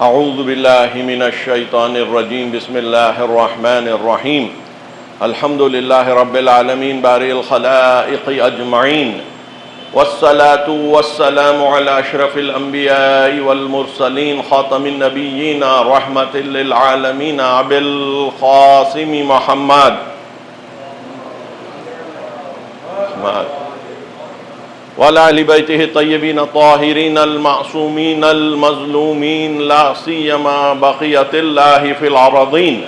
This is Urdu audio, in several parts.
اعوذ باللہ من الشیطان الرجیم بسم اللہ الرحمن الرحیم الحمد للہ رب العالمین بارئ الخلائق اجمعین والصلاة والسلام علی اشرف الانبیاء والمرسلین خاتم النبیین رحمت للعالمین ابی القاسم محمد وعلى آل بيته الطيبين الطاهرين المعصومين المظلومين لا سيما بقية الله في الأرضين.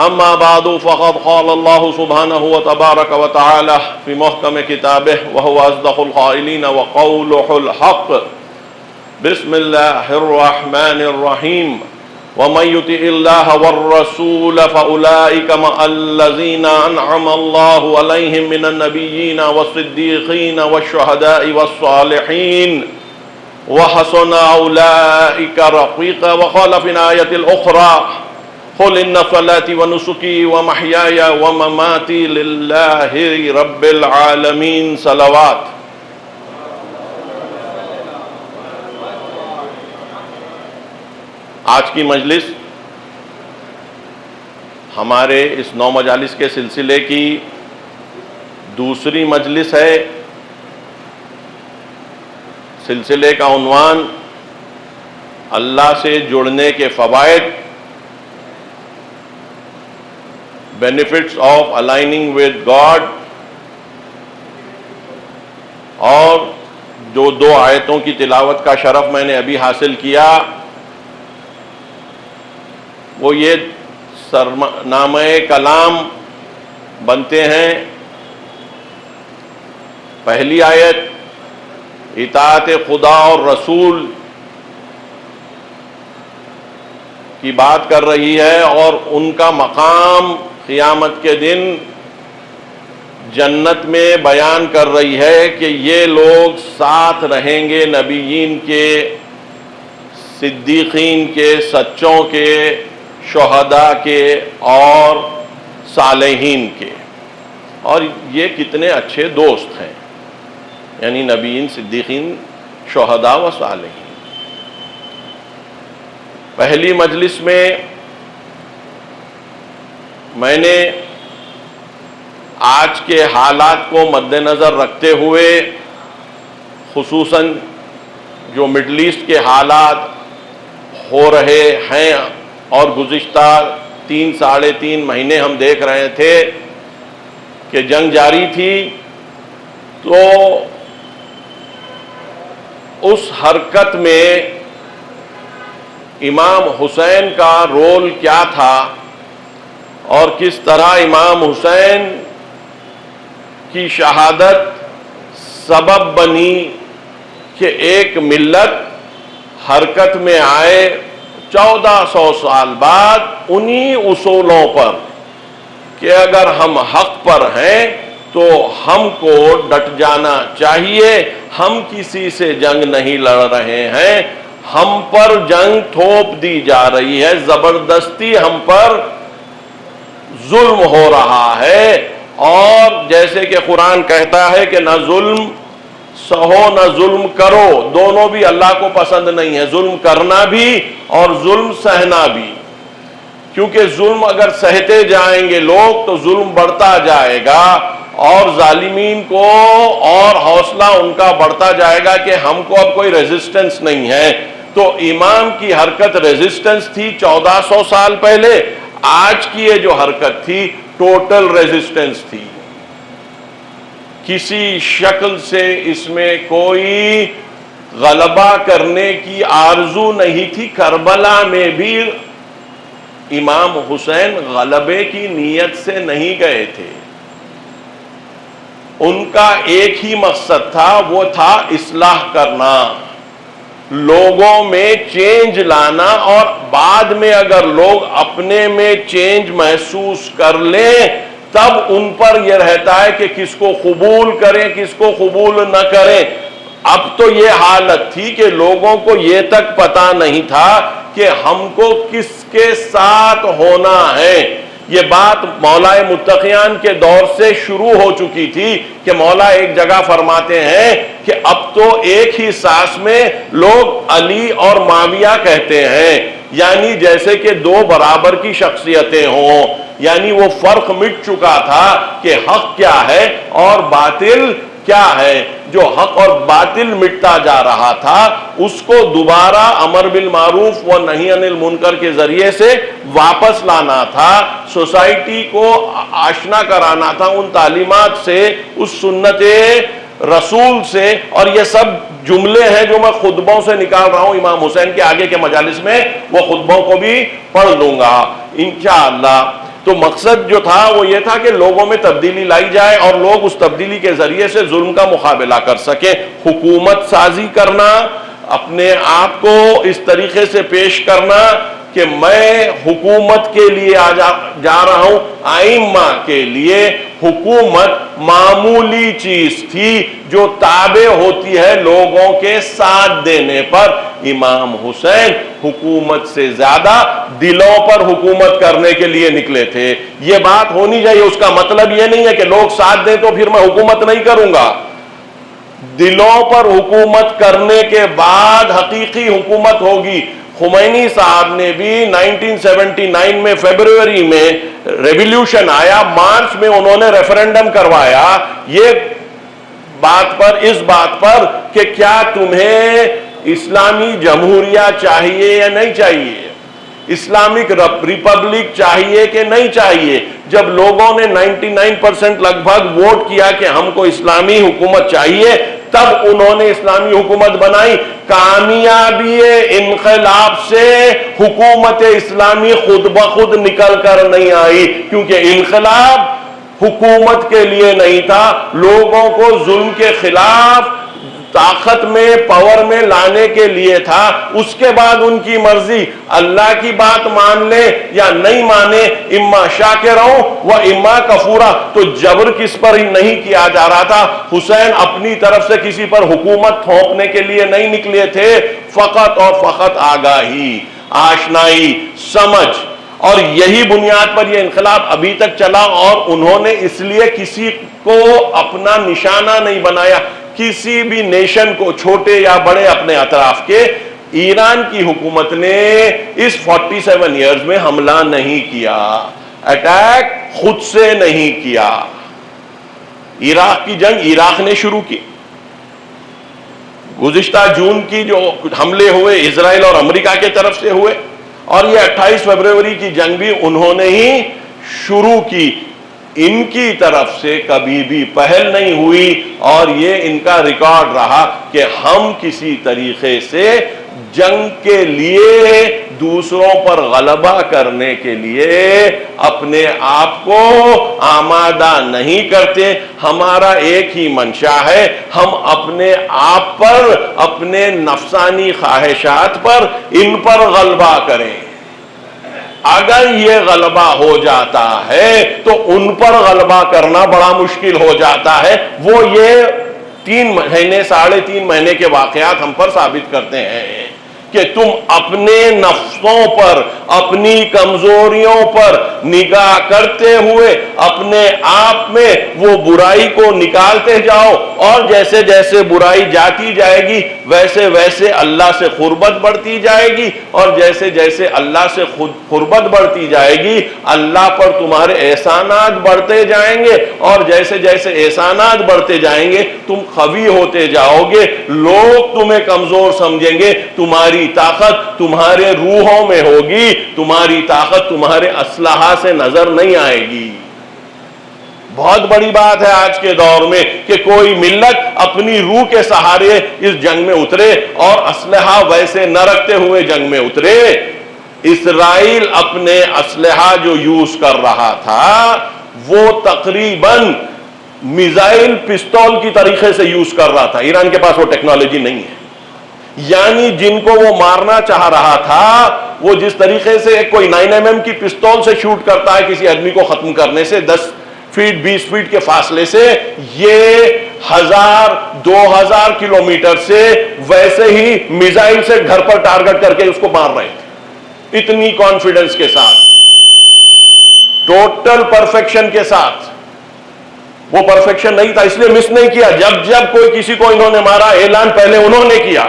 أما بعد فقد قال الله سبحانه وتبارك وتعالى في محكم كتابه وهو أصدق القائلين وقوله الحق. بسم الله الرحمن الرحيم. ومن يطع الله والرسول فأولئك مع الذين أنعم الله عليهم من النبيين والصديقين والشهداء والصالحين وحسن أولئك رفيقا. وقال في الآية الأخرى قل إن صلاتي ونسكي ومحياي ومماتي لله رب العالمين. صلوات. آج کی مجلس ہمارے اس 9 مجالس کے سلسلے کی دوسری مجلس ہے. سلسلے کا عنوان اللہ سے جڑنے کے فوائد، benefits of aligning with God, اور جو 2 آیتوں کی تلاوت کا شرف میں نے ابھی حاصل کیا وہ یہ سرنامہ کلام بنتے ہیں. پہلی آیت اطاعت خدا اور رسول کی بات کر رہی ہے اور ان کا مقام قیامت کے دن جنت میں بیان کر رہی ہے کہ یہ لوگ ساتھ رہیں گے نبیین کے، صدیقین کے، سچوں کے، شہداء کے اور صالحین کے. اور یہ کتنے اچھے دوست ہیں، یعنی نبیین، صدیقین، شہداء و صالحین. پہلی مجلس میں نے آج کے حالات کو مد نظر رکھتے ہوئے، خصوصاً جو مڈل ایسٹ کے حالات ہو رہے ہیں اور گزشتہ 3 ساڑھے 3 مہینے ہم دیکھ رہے تھے کہ جنگ جاری تھی، تو اس حرکت میں امام حسین کا رول کیا تھا اور کس طرح امام حسین کی شہادت سبب بنی کہ ایک ملت حرکت میں آئے 1400 سال بعد انہی اصولوں پر کہ اگر ہم حق پر ہیں تو ہم کو ڈٹ جانا چاہیے. ہم کسی سے جنگ نہیں لڑ رہے ہیں، ہم پر جنگ تھوپ دی جا رہی ہے، زبردستی ہم پر ظلم ہو رہا ہے. اور جیسے کہ قرآن کہتا ہے کہ نہ ظلم سہو نہ ظلم کرو، دونوں بھی اللہ کو پسند نہیں ہے، ظلم کرنا بھی اور ظلم سہنا بھی. کیونکہ ظلم اگر سہتے جائیں گے لوگ تو ظلم بڑھتا جائے گا اور ظالمین کو اور حوصلہ ان کا بڑھتا جائے گا کہ ہم کو اب کوئی ریزسٹنس نہیں ہے. تو امام کی حرکت ریزسٹنس تھی 1400 سال پہلے، آج کی یہ جو حرکت تھی ٹوٹل ریزسٹنس تھی. کسی شکل سے اس میں کوئی غلبہ کرنے کی آرزو نہیں تھی. کربلا میں بھی امام حسین غلبے کی نیت سے نہیں گئے تھے. ان کا ایک ہی مقصد تھا، وہ تھا اصلاح کرنا، لوگوں میں چینج لانا. اور بعد میں اگر لوگ اپنے میں چینج محسوس کر لیں تب ان پر یہ رہتا ہے کہ کس کو قبول کریں کس کو قبول نہ کریں. اب تو یہ حالت تھی کہ لوگوں کو یہ تک پتا نہیں تھا کہ ہم کو کس کے ساتھ ہونا ہے. یہ بات مولا متقیان کے دور سے شروع ہو چکی تھی کہ مولا ایک جگہ فرماتے ہیں کہ اب تو ایک ہی سانس میں لوگ علی اور معاویہ کہتے ہیں، یعنی جیسے کہ دو برابر کی شخصیتیں ہوں، یعنی وہ فرق مٹ چکا تھا کہ حق کیا ہے اور باطل کیا ہے۔ جو حق اور باطل مٹتا جا رہا تھا اس کو دوبارہ امر بالمعروف و نہی عن المنکر کے ذریعے سے واپس لانا تھا، سوسائٹی کو آشنا کرانا تھا ان تعلیمات سے، اس سنت رسول سے۔ اور یہ سب جملے ہیں جو میں خطبوں سے نکال رہا ہوں، امام حسین کے آگے کے مجالس میں وہ خطبوں کو بھی پڑھ لوں گا انشاءاللہ۔ تو مقصد جو تھا وہ یہ تھا کہ لوگوں میں تبدیلی لائی جائے اور لوگ اس تبدیلی کے ذریعے سے ظلم کا مقابلہ کر سکیں، حکومت سازی کرنا، اپنے آپ کو اس طریقے سے پیش کرنا کہ میں حکومت کے لیے جا رہا ہوں۔ ائمہ کے لیے حکومت معمولی چیز تھی جو تابع ہوتی ہے لوگوں کے ساتھ دینے پر۔ امام حسین حکومت سے زیادہ دلوں پر حکومت کرنے کے لیے نکلے تھے۔ یہ بات ہونی چاہیے، اس کا مطلب یہ نہیں ہے کہ لوگ ساتھ دیں تو پھر میں حکومت نہیں کروں گا۔ دلوں پر حکومت کرنے کے بعد حقیقی حکومت ہوگی۔ خمینی صاحب نے بھی 1979 میں فیبروری میں ریولیوشن آیا، مارچ میں انہوں نے ریفرنڈم کروایا یہ اس بات پر کہ کیا تمہیں اسلامی جمہوریہ چاہیے یا نہیں چاہیے، اسلامک ریپبلک چاہیے کہ نہیں چاہیے۔ جب لوگوں نے 99% لگ بھگ ووٹ کیا کہ ہم کو اسلامی حکومت چاہیے، تب انہوں نے اسلامی حکومت بنائی۔ کامیابی انقلاب سے حکومت اسلامی خود بخود نکل کر نہیں آئی، کیونکہ انقلاب حکومت کے لیے نہیں تھا، لوگوں کو ظلم کے خلاف طاقت میں، پاور میں لانے کے لیے تھا۔ اس کے بعد ان کی مرضی، اللہ کی بات مان لے یا نہیں مانے، اما شاکرا و اما کفورا۔ تو جبر کس پر ہی نہیں کیا جا رہا تھا۔ حسین اپنی طرف سے کسی پر حکومت تھوپنے کے لیے نہیں نکلے تھے، فقط اور فقط آگاہی، آشنائی، سمجھ، اور یہی بنیاد پر یہ انقلاب ابھی تک چلا۔ اور انہوں نے اس لیے کسی کو اپنا نشانہ نہیں بنایا، کسی بھی نیشن کو، چھوٹے یا بڑے اپنے اطراف کے۔ ایران کی حکومت نے اس 47 ایئرز میں حملہ نہیں کیا، اٹیک خود سے نہیں کیا۔ عراق کی جنگ عراق نے شروع کی، گزشتہ جون کی جو حملے ہوئے اسرائیل اور امریکہ کے طرف سے ہوئے، اور یہ 28 فروری کی جنگ بھی انہوں نے ہی شروع کی۔ ان کی طرف سے کبھی بھی پہل نہیں ہوئی، اور یہ ان کا ریکارڈ رہا کہ ہم کسی طریقے سے جنگ کے لیے، دوسروں پر غلبہ کرنے کے لیے اپنے آپ کو آمادہ نہیں کرتے۔ ہمارا ایک ہی منشا ہے، ہم اپنے آپ پر، اپنے نفسانی خواہشات پر، ان پر غلبہ کریں۔ اگر یہ غلبہ ہو جاتا ہے تو ان پر غلبہ کرنا بڑا مشکل ہو جاتا ہے۔ وہ یہ 3 مہینے، 3.5 مہینے کے واقعات ہم پر ثابت کرتے ہیں کہ تم اپنے نفسوں پر، اپنی کمزوریوں پر نگاہ کرتے ہوئے اپنے آپ میں وہ برائی کو نکالتے جاؤ، اور جیسے جیسے برائی جاتی جائے گی ویسے ویسے اللہ سے قربت بڑھتی جائے گی، اور جیسے جیسے اللہ سے قربت بڑھتی جائے گی اللہ پر تمہارے احسانات بڑھتے جائیں گے، اور جیسے جیسے احسانات بڑھتے جائیں گے تم قوی ہوتے جاؤ گے، لوگ تمہیں کمزور سمجھیں گے، تمہاری طاقت تمہارے روحوں میں ہوگی، تمہاری طاقت تمہارے اسلحہ سے نظر نہیں آئے گی۔ بہت بڑی بات ہے آج کے دور میں کہ کوئی ملت اپنی روح کے سہارے اس جنگ میں اترے اور اسلحہ ویسے نہ رکھتے ہوئے جنگ میں اترے۔ اسرائیل اپنے اسلحہ جو یوز کر رہا تھا وہ تقریباً میزائل پستول کی طریقے سے یوز کر رہا تھا۔ ایران کے پاس وہ ٹیکنالوجی نہیں ہے، یعنی جن کو وہ مارنا چاہ رہا تھا وہ جس طریقے سے کوئی 9mm کی پستول سے شوٹ کرتا ہے کسی آدمی کو ختم کرنے سے 10 فیٹ 20 فیٹ کے فاصلے سے، یہ 1000 2000 کلومیٹر سے ویسے ہی میزائل سے گھر پر ٹارگٹ کر کے اس کو مار رہے تھے، اتنی کانفیڈنس کے ساتھ۔ ٹوٹل پرفیکشن کے ساتھ. وہ پرفیکشن نہیں تھا اس لیے مس نہیں کیا. جب جب کوئی کسی کو انہوں نے مارا اعلان پہلے انہوں نے کیا.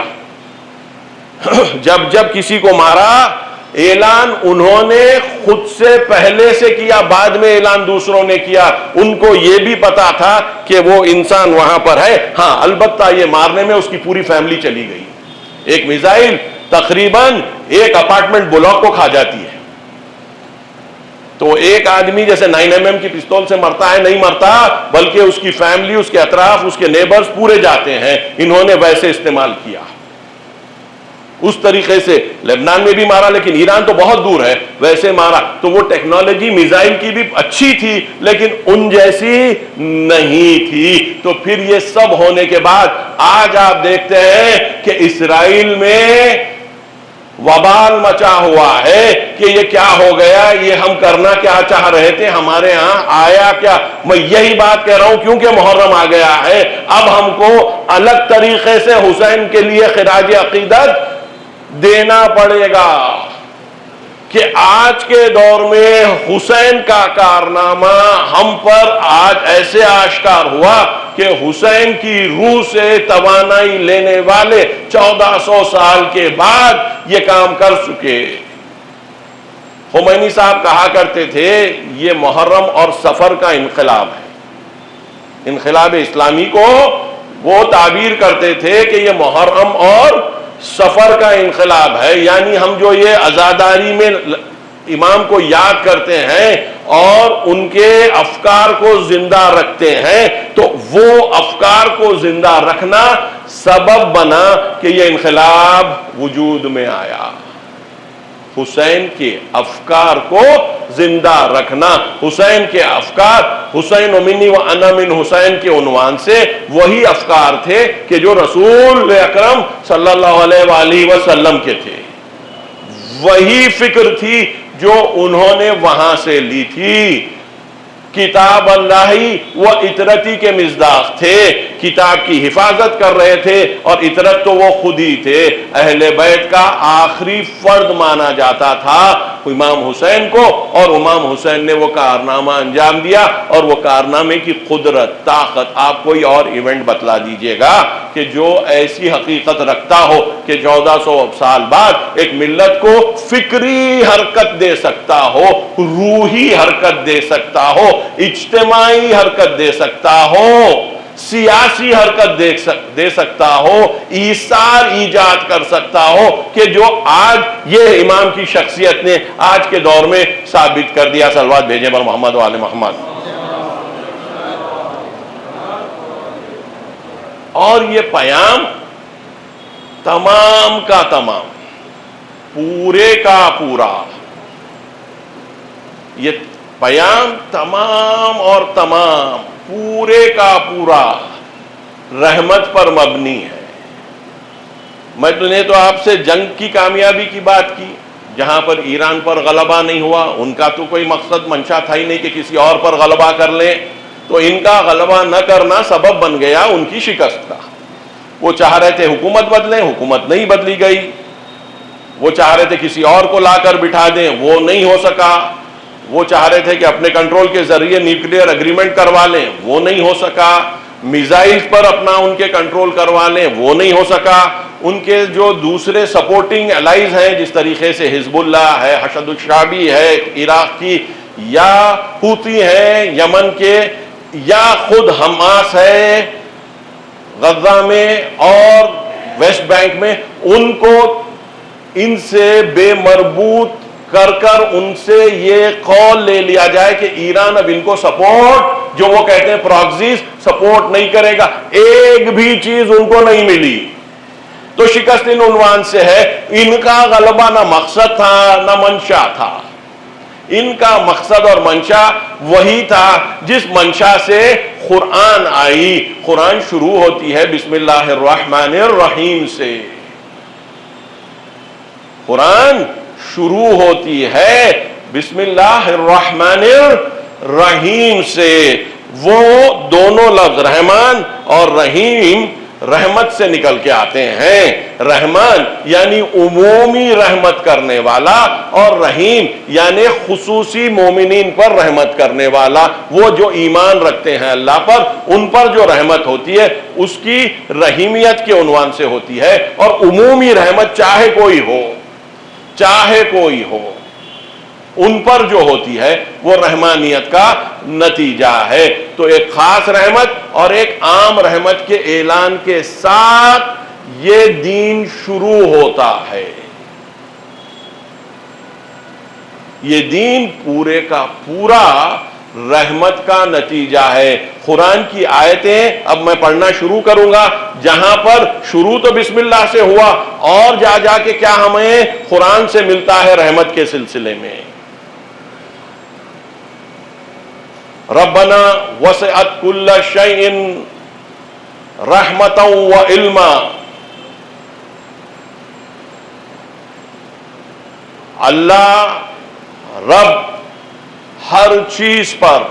جب جب کسی کو مارا اعلان انہوں نے خود سے پہلے سے کیا, بعد میں اعلان دوسروں نے کیا. ان کو یہ بھی پتا تھا کہ وہ انسان وہاں پر ہے. ہاں البتہ یہ مارنے میں اس کی پوری فیملی چلی گئی. ایک میزائل تقریباً ایک اپارٹمنٹ بلاک کو کھا جاتی ہے. تو ایک آدمی جیسے 9mm کی پستول سے مرتا ہے نہیں مرتا, بلکہ اس کی فیملی, اس کے اطراف, اس کے نیبرز پورے جاتے ہیں. انہوں نے ویسے استعمال کیا. اس طریقے سے لبنان میں بھی مارا, لیکن ایران تو بہت دور ہے, ویسے مارا. تو وہ ٹیکنالوجی میزائل کی بھی اچھی تھی لیکن ان جیسی نہیں تھی. تو پھر یہ سب ہونے کے بعد آج آپ دیکھتے ہیں کہ اسرائیل میں وبال مچا ہوا ہے کہ یہ کیا ہو گیا, یہ ہم کرنا کیا چاہ رہے تھے, ہمارے ہاں آیا کیا. میں یہی بات کہہ رہا ہوں کیونکہ محرم آ گیا ہے. اب ہم کو الگ طریقے سے حسین کے لیے خراج عقیدت دینا پڑے گا کہ آج کے دور میں حسین کا کارنامہ ہم پر آج ایسے آشکار ہوا کہ حسین کی روح سے توانائی لینے والے 1400 سال کے بعد یہ کام کر چکے. خمینی صاحب کہا کرتے تھے یہ محرم اور صفر کا انقلاب ہے. انقلاب اسلامی کو وہ تعبیر کرتے تھے کہ یہ محرم اور سفر کا انقلاب ہے. یعنی ہم جو یہ عزاداری میں امام کو یاد کرتے ہیں اور ان کے افکار کو زندہ رکھتے ہیں, تو وہ افکار کو زندہ رکھنا سبب بنا کہ یہ انقلاب وجود میں آیا. حسین کے افکار کو زندہ رکھنا, حسین کے افکار, حسین منی و انا من حسین کے عنوان سے وہی افکار تھے کہ جو رسول اکرم صلی اللہ علیہ وآلہ وسلم کے تھے. وہی فکر تھی جو انہوں نے وہاں سے لی تھی. کتاب اللہ و اطرتی کے مصداق تھے, کتاب کی حفاظت کر رہے تھے, اور اطرت تو وہ خود ہی تھے. اہل بیت کا آخری فرد مانا جاتا تھا امام حسین کو, اور امام حسین نے وہ کارنامہ انجام دیا. اور وہ کارنامے کی قدرت, طاقت, آپ کوئی اور ایونٹ بتلا دیجئے گا کہ جو ایسی حقیقت رکھتا ہو کہ 1400 سال بعد ایک ملت کو فکری حرکت دے سکتا ہو, روحی حرکت دے سکتا ہو, اجتماعی حرکت دے سکتا ہو, سیاسی حرکت دے سکتا ہو, ایثار ایجاد کر سکتا ہو, کہ جو آج یہ امام کی شخصیت نے آج کے دور میں ثابت کر دیا. صلوات بھیجیں پر محمد و آل محمد. اور یہ پیام تمام کا تمام, پورے کا پورا, یہ پیام تمام اور تمام, پورے کا پورا رحمت پر مبنی ہے. میں نے تو آپ سے جنگ کی کامیابی کی بات کی, جہاں پر ایران پر غلبہ نہیں ہوا. ان کا تو کوئی مقصد منشا تھا ہی نہیں کہ کسی اور پر غلبہ کر لیں, تو ان کا غلبہ نہ کرنا سبب بن گیا ان کی شکست کا. وہ چاہ رہے تھے حکومت بدلیں, حکومت نہیں بدلی گئی. وہ چاہ رہے تھے کسی اور کو لا کر بٹھا دیں, وہ نہیں ہو سکا. وہ چاہ رہے تھے کہ اپنے کنٹرول کے ذریعے نیوکلیئر اگریمنٹ کروا لیں, وہ نہیں ہو سکا. میزائل پر اپنا ان کے کنٹرول کروا لیں, وہ نہیں ہو سکا. ان کے جو دوسرے سپورٹنگ الائز ہیں, جس طریقے سے حزب اللہ ہے, حشد الشعبی ہے عراق کی, یا حوثی ہیں یمن کے, یا خود حماس ہے غزہ میں اور ویسٹ بینک میں, ان کو ان سے بے مربوط کر کر ان سے یہ قول لے لیا جائے کہ ایران اب ان کو سپورٹ, جو وہ کہتے ہیں پراکزیز, سپورٹ نہیں کرے گا. ایک بھی چیز ان کو نہیں ملی. تو شکست ان عنوان سے ہے. ان کا غلبہ نہ مقصد تھا نہ منشا تھا. ان کا مقصد اور منشا وہی تھا جس منشا سے قرآن آئی. قرآن شروع ہوتی ہے بسم اللہ الرحمن الرحیم سے. قرآن شروع ہوتی ہے بسم اللہ الرحمن الرحیم سے. وہ دونوں لفظ رحمان اور رحیم رحمت سے نکل کے آتے ہیں۔ رحمان یعنی عمومی رحمت کرنے والا، اور رحیم یعنی خصوصی مومنین پر رحمت کرنے والا۔ وہ جو ایمان رکھتے ہیں اللہ پر، ان پر جو رحمت ہوتی ہے اس کی رحیمیت کے عنوان سے ہوتی ہے، اور عمومی رحمت چاہے کوئی ہو، چاہے کوئی ہو، ان پر جو ہوتی ہے وہ رحمانیت کا نتیجہ ہے۔ تو ایک خاص رحمت اور ایک عام رحمت کے اعلان کے ساتھ یہ دین شروع ہوتا ہے۔ یہ دین پورے کا پورا رحمت کا نتیجہ ہے۔ قرآن کی آیتیں اب میں پڑھنا شروع کروں گا، جہاں پر شروع تو بسم اللہ سے ہوا، اور جا کے کیا ہمیں قرآن سے ملتا ہے رحمت کے سلسلے میں۔ ربنا وسعت کل شیء رحمتا وعلما۔ اللہ رب ہر چیز پر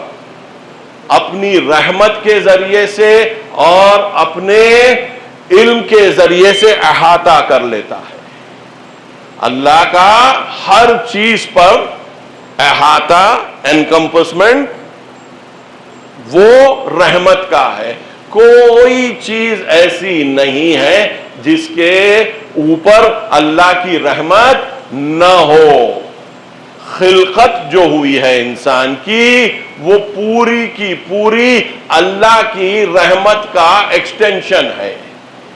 اپنی رحمت کے ذریعے سے اور اپنے علم کے ذریعے سے احاطہ کر لیتا ہے۔ اللہ کا ہر چیز پر احاطہ، انکمپسمنٹ، وہ رحمت کا ہے۔ کوئی چیز ایسی نہیں ہے جس کے اوپر اللہ کی رحمت نہ ہو۔ خلقت جو ہوئی ہے انسان کی، وہ پوری کی پوری اللہ کی رحمت کا ایکسٹینشن ہے۔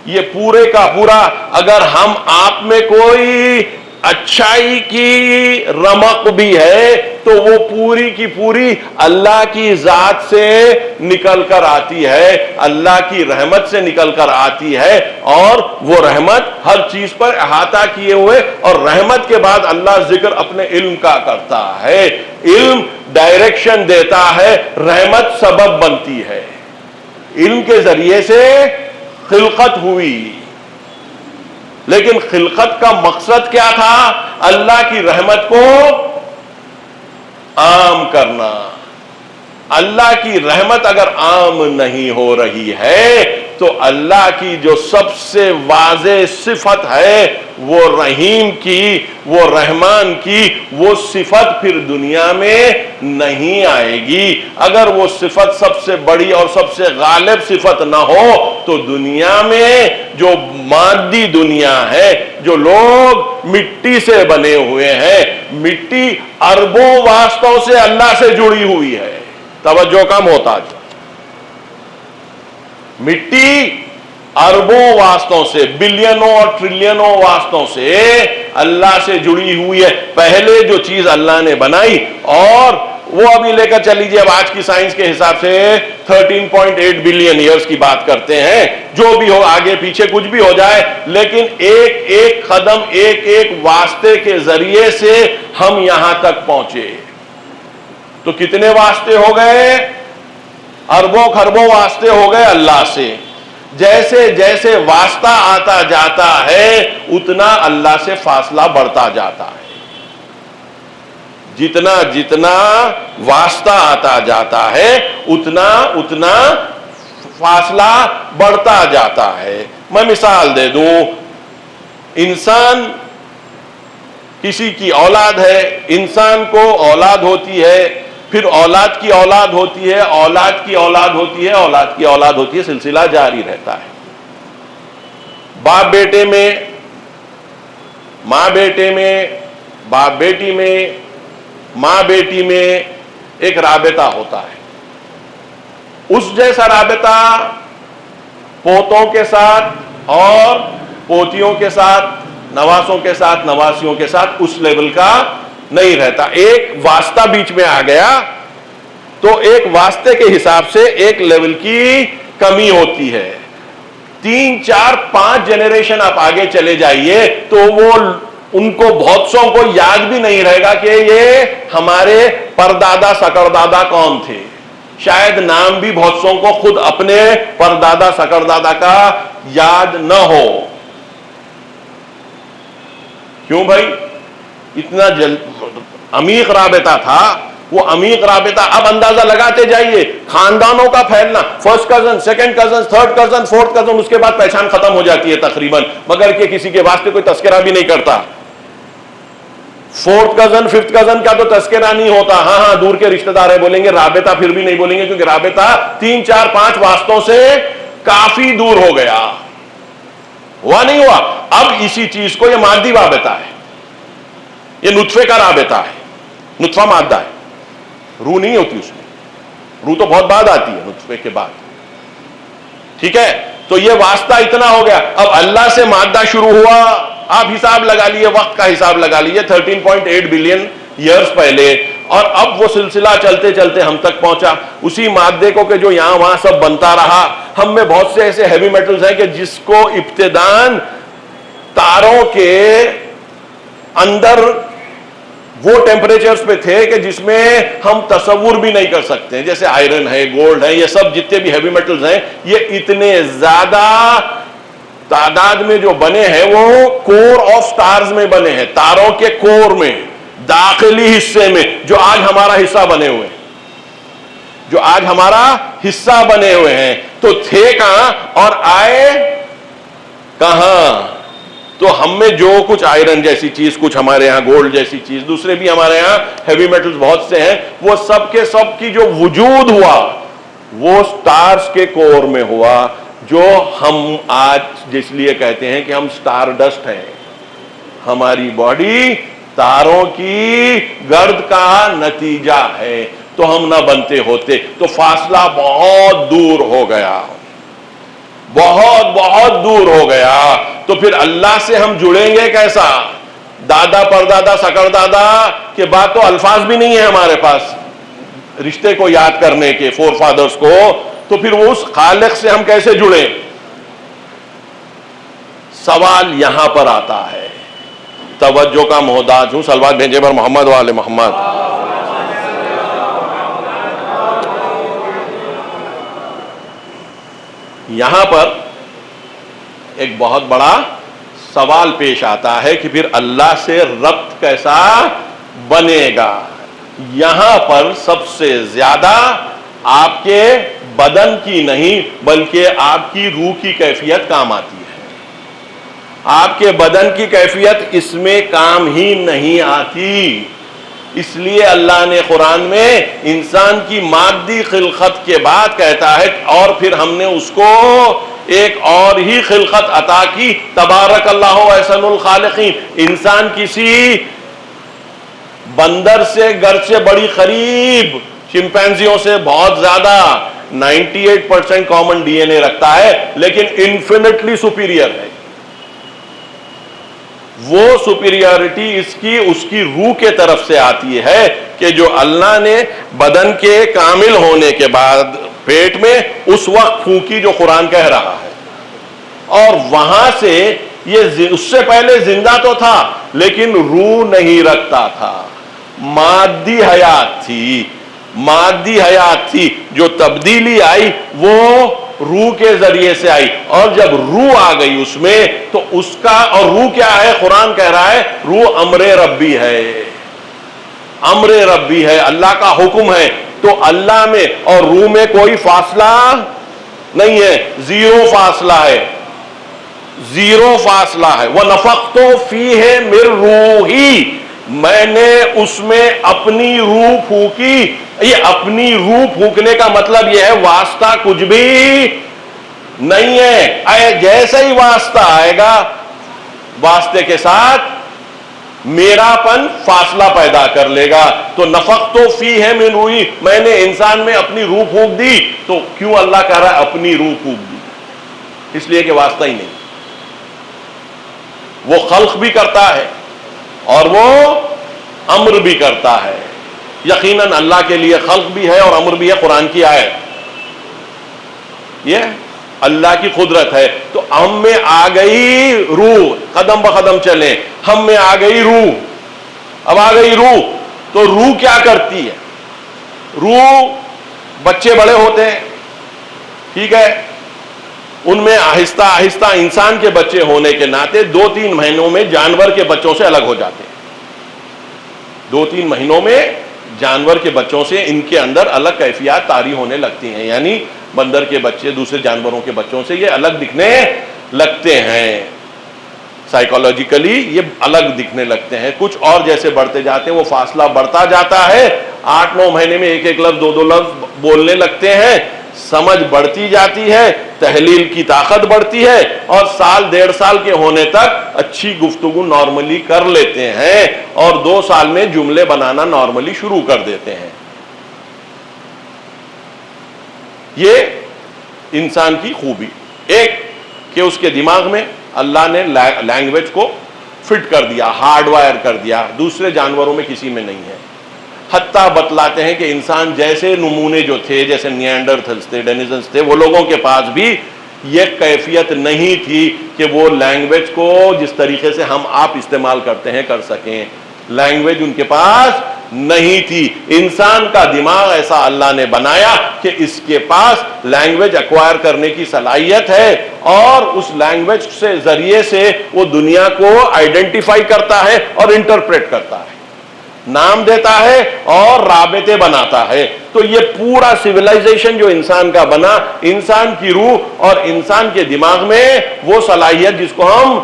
یہ پورے کا پورا، اگر ہم آپ میں کوئی اچھائی کی رمق بھی ہے تو وہ پوری کی پوری اللہ کی ذات سے نکل کر آتی ہے، اللہ کی رحمت سے نکل کر آتی ہے، اور وہ رحمت ہر چیز پر احاطہ کیے ہوئے، اور رحمت کے بعد اللہ ذکر اپنے علم کا کرتا ہے۔ علم ڈائریکشن دیتا ہے، رحمت سبب بنتی ہے۔ علم کے ذریعے سے خلقت ہوئی، لیکن خلقت کا مقصد کیا تھا؟ اللہ کی رحمت کو عام کرنا۔ اللہ کی رحمت اگر عام نہیں ہو رہی ہے تو اللہ کی جو سب سے واضح صفت ہے وہ رحیم کی، وہ رحمان کی، وہ صفت پھر دنیا میں نہیں آئے گی۔ اگر وہ صفت سب سے بڑی اور سب سے غالب صفت نہ ہو تو دنیا میں جو مادی دنیا ہے، جو لوگ مٹی سے بنے ہوئے ہیں، مٹی اربوں واسطوں سے اللہ سے جڑی ہوئی ہے۔ توجہ کم ہوتا جا، مٹی اربوں واسطوں سے، بلینوں اور ٹریلینوں واسطوں سے اللہ سے جڑی ہوئی ہے۔ پہلے جو چیز اللہ نے بنائی، اور وہ ابھی لے کر چلیجیے، اب آج کی سائنس کے حساب سے 13.8 بلین ایئرز کی بات کرتے ہیں، جو بھی ہو، آگے پیچھے کچھ بھی ہو جائے، لیکن ایک ایک قدم، ایک ایک واسطے کے ذریعے سے ہم یہاں تک پہنچے۔ تو کتنے واسطے ہو گئے؟ اربوں خربوں واسطے ہو گئے اللہ سے۔ جیسے جیسے واسطہ آتا جاتا ہے اتنا اللہ سے فاصلہ بڑھتا جاتا ہے۔ جتنا جتنا واسطہ آتا جاتا ہے اتنا اتنا فاصلہ بڑھتا جاتا ہے۔ میں مثال دے دوں، انسان کسی کی اولاد ہے، انسان کو اولاد ہوتی ہے، پھر اولاد کی اولاد ہوتی ہے، اولاد کی اولاد ہوتی ہے، اولاد کی اولاد ہوتی ہے، سلسلہ جاری رہتا ہے۔ باپ بیٹے میں، ماں بیٹے میں، باپ بیٹی میں، ماں بیٹی میں ایک رابطہ ہوتا ہے۔ اس جیسا رابطہ پوتوں کے ساتھ اور پوتیوں کے ساتھ، نواسوں کے ساتھ، نواسیوں کے ساتھ اس لیول کا نہیں رہتا۔ ایک واسطہ بیچ میں آ گیا تو ایک واسطے کے حساب سے ایک لیول کی کمی ہوتی ہے۔ 3 4 5 جنریشن آپ آگے چلے جائیے تو وہ ان کو بہت سو کو یاد بھی نہیں رہے گا کہ یہ ہمارے پردادا سکردادا کون تھے۔ شاید نام بھی بہت سو کو خود اپنے پردادا سکردادا کا یاد نہ ہو۔ کیوں بھائی؟ اتنا عمیق رابطہ تھا وہ عمیق رابطہ اب اندازہ لگاتے جائیے، خاندانوں کا پھیلنا، first cousin, second cousin, third cousin, fourth cousin, اس کے بعد پہچان ختم ہو جاتی ہے تقریباً، مگر کہ کسی کے واسطے کوئی تذکرہ بھی نہیں کرتا. فورتھ کزن، ففتھ کزن کا تو تذکرہ نہیں ہوتا. ہاں دور کے رشتہ دار ہے بولیں گے، رابطہ پھر بھی نہیں بولیں گے، کیونکہ رابطہ 3 4 5 واسطوں سے کافی دور ہو گیا. ہوا نہیں ہوا؟ اب اسی چیز کو، یہ مادی رابطہ ہے، یہ نطفے کا رابطہ ہے. نطفہ مادہ ہے، روح نہیں ہوتی اس میں، روح تو بہت بعد آتی ہے نطفے کے بعد. ٹھیک ہے، تو یہ واسطہ اتنا ہو گیا. اب اللہ سے مادہ شروع ہوا، آپ حساب لگا لیے، وقت کا حساب لگا لیے 13.8 بلین ایئرز پہلے، اور اب وہ سلسلہ چلتے چلتے ہم تک پہنچا. اسی مادے کو کہ جو یہاں وہاں سب بنتا رہا. ہم میں بہت سے ایسے ہیوی میٹلز ہیں کہ جس کو ابتداً تاروں کے اندر وہ ٹیمپریچرز پہ تھے کہ جس میں ہم تصور بھی نہیں کر سکتے، جیسے آئرن ہے، گولڈ ہے، یہ سب جتنے بھی ہیوی میٹلز ہیں، یہ اتنے زیادہ تعداد میں جو بنے ہیں وہ کور آف سٹارز میں بنے ہیں، تاروں کے کور میں، داخلی حصے میں، جو آج ہمارا حصہ بنے ہوئے ہیں، جو آج ہمارا حصہ بنے ہوئے ہیں. تو تھے کہاں اور آئے کہاں؟ تو ہم میں جو کچھ آئرن جیسی چیز، کچھ ہمارے ہاں گولڈ جیسی چیز، دوسرے بھی ہمارے ہاں ہیوی میٹلز بہت سے ہیں، وہ سب کے سب کی جو وجود ہوا وہ سٹارز کے کور میں ہوا، جو ہم آج جس لیے کہتے ہیں کہ ہم سٹار ڈسٹ ہیں. ہماری باڈی تاروں کی گرد کا نتیجہ ہے، تو ہم نہ بنتے ہوتے. تو فاصلہ بہت دور ہو گیا، بہت بہت دور ہو گیا. تو پھر اللہ سے ہم جڑیں گے کیسا؟ دادا پردادا سکر دادا کے بعد تو الفاظ بھی نہیں ہے ہمارے پاس رشتے کو یاد کرنے کے، فور فادرز کو. تو پھر وہ اس خالق سے ہم کیسے جڑیں؟ سوال یہاں پر آتا ہے. توجہ کا محتاج ہوں. صلوات بھیجے پر محمد و آل محمد. یہاں پر ایک بہت بڑا سوال پیش آتا ہے کہ پھر اللہ سے ربط کیسا بنے گا. یہاں پر سب سے زیادہ آپ کے بدن کی نہیں بلکہ آپ کی روح کی کیفیت کام آتی ہے. آپ کے بدن کی کیفیت اس میں کام ہی نہیں آتی. اس لیے اللہ نے قرآن میں انسان کی مادی خلقت کے بعد کہتا ہے اور پھر ہم نے اس کو ایک اور ہی خلقت عطا کی. تبارک اللہ احسن الخالقین. انسان کسی بندر سے گرچہ بڑی قریب، چمپینزیوں سے بہت زیادہ 98% کامن ڈی این اے رکھتا ہے، لیکن انفینٹلی سپیریئر ہے. وہ سپیریورٹی اس کی روح کے طرف سے آتی ہے کہ جو اللہ نے بدن کے کامل ہونے کے بعد پیٹ میں اس وقت پھونکی جو قرآن کہہ رہا ہے. اور وہاں سے یہ اس سے پہلے زندہ تو تھا لیکن روح نہیں رکھتا تھا، مادی حیات تھی، مادی حیات تھی. جو تبدیلی آئی وہ روح کے ذریعے سے آئی، اور جب روح آ گئی اس میں تو اس کا، اور روح کیا ہے؟ قرآن کہہ رہا ہے روح امر ربی ہے، امر ربی ہے، اللہ کا حکم ہے. تو اللہ میں اور روح میں کوئی فاصلہ نہیں ہے، زیرو فاصلہ ہے، زیرو فاصلہ ہے. وَنَفَخْتُ فِيهِ مِن رُوحِي. میں نے اس میں اپنی روح پھونکی. یہ اپنی روح پھونکنے کا مطلب یہ ہے واسطہ کچھ بھی نہیں ہے. جیسے ہی واسطہ آئے گا واسطے کے ساتھ میرا پن فاصلہ پیدا کر لے گا. تو نفخت فیہ من روحی، میں نے انسان میں اپنی روح پھونک دی. تو کیوں اللہ کہہ رہا ہے اپنی روح پھونک دی؟ اس لیے کہ واسطہ ہی نہیں. وہ خلق بھی کرتا ہے اور وہ امر بھی کرتا ہے. یقیناً اللہ کے لیے خلق بھی ہے اور امر بھی ہے. قرآن کی آیت یہ اللہ کی قدرت ہے. تو ہم میں آ گئی روح، قدم بقدم چلیں، ہم میں آ گئی روح. اب آ گئی روح تو روح کیا کرتی ہے؟ روح، بچے بڑے ہوتے ہیں، ٹھیک ہے، ان میں آہستہ آہستہ انسان کے بچے ہونے کے ناطے 2-3 مہینوں میں جانور کے بچوں سے الگ ہو جاتے ہیں. 2-3 مہینوں میں جانور کے بچوں سے ان کے اندر الگ کیفیات طاری ہونے لگتی ہیں، یعنی بندر کے بچے دوسرے جانوروں کے بچوں سے یہ الگ دکھنے لگتے ہیں، سائیکولوجیکلی یہ الگ دکھنے لگتے ہیں. کچھ اور جیسے بڑھتے جاتے ہیں وہ فاصلہ بڑھتا جاتا ہے، 8-9 مہینے میں ایک لفظ 2 لفظ بولنے لگتے ہیں، سمجھ بڑھتی جاتی ہے، تحلیل کی طاقت بڑھتی ہے، اور 1-1.5 سال کے ہونے تک اچھی گفتگو نارملی کر لیتے ہیں، اور 2 سال میں جملے بنانا نارملی شروع کر دیتے ہیں. یہ انسان کی خوبی، ایک کہ اس کے دماغ میں اللہ نے لینگویج کو فٹ کر دیا، ہارڈ وائر کر دیا، دوسرے جانوروں میں کسی میں نہیں ہے. حتیٰ بتلاتے ہیں کہ انسان جیسے نمونے جو تھے، جیسے نیانڈرتھلز تھے، ڈینیزنز تھے، وہ لوگوں کے پاس بھی یہ کیفیت نہیں تھی کہ وہ لینگویج کو جس طریقے سے ہم آپ استعمال کرتے ہیں کر سکیں. لینگویج ان کے پاس نہیں تھی. انسان کا دماغ ایسا اللہ نے بنایا کہ اس کے پاس لینگویج ایکوائر کرنے کی صلاحیت ہے، اور اس لینگویج سے ذریعے سے وہ دنیا کو آئیڈینٹیفائی کرتا ہے اور انٹرپریٹ کرتا ہے، نام دیتا ہے اور رابطے بناتا ہے. تو یہ پورا سویلائزیشن جو انسان کا بنا، انسان کی روح اور انسان کے دماغ میں وہ صلاحیت جس کو ہم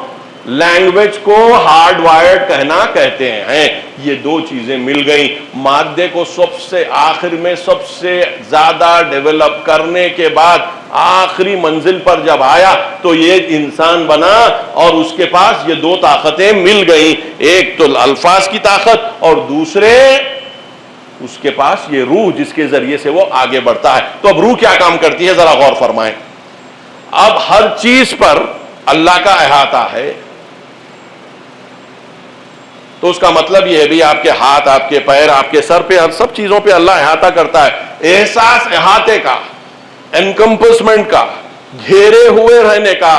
لینگویج کو ہارڈ وائرڈ کہنا کہتے ہیں، یہ 2 چیزیں مل گئیں. مادے کو سب سے آخر میں سب سے زیادہ ڈیولپ کرنے کے بعد آخری منزل پر جب آیا تو یہ انسان بنا، اور اس کے پاس یہ 2 طاقتیں مل گئیں، ایک تو الفاظ کی طاقت اور دوسرے اس کے پاس یہ روح جس کے ذریعے سے وہ آگے بڑھتا ہے. تو اب روح کیا کام کرتی ہے ذرا غور فرمائیں. اب ہر چیز پر اللہ کا احاطہ ہے، تو اس کا مطلب یہ ہے بھی آپ کے ہاتھ، آپ کے پیر، آپ کے سر پہ، سب چیزوں پہ اللہ احاطہ کرتا ہے. احساس احاطے کا، انکمپسمنٹ کا، گھیرے ہوئے رہنے کا،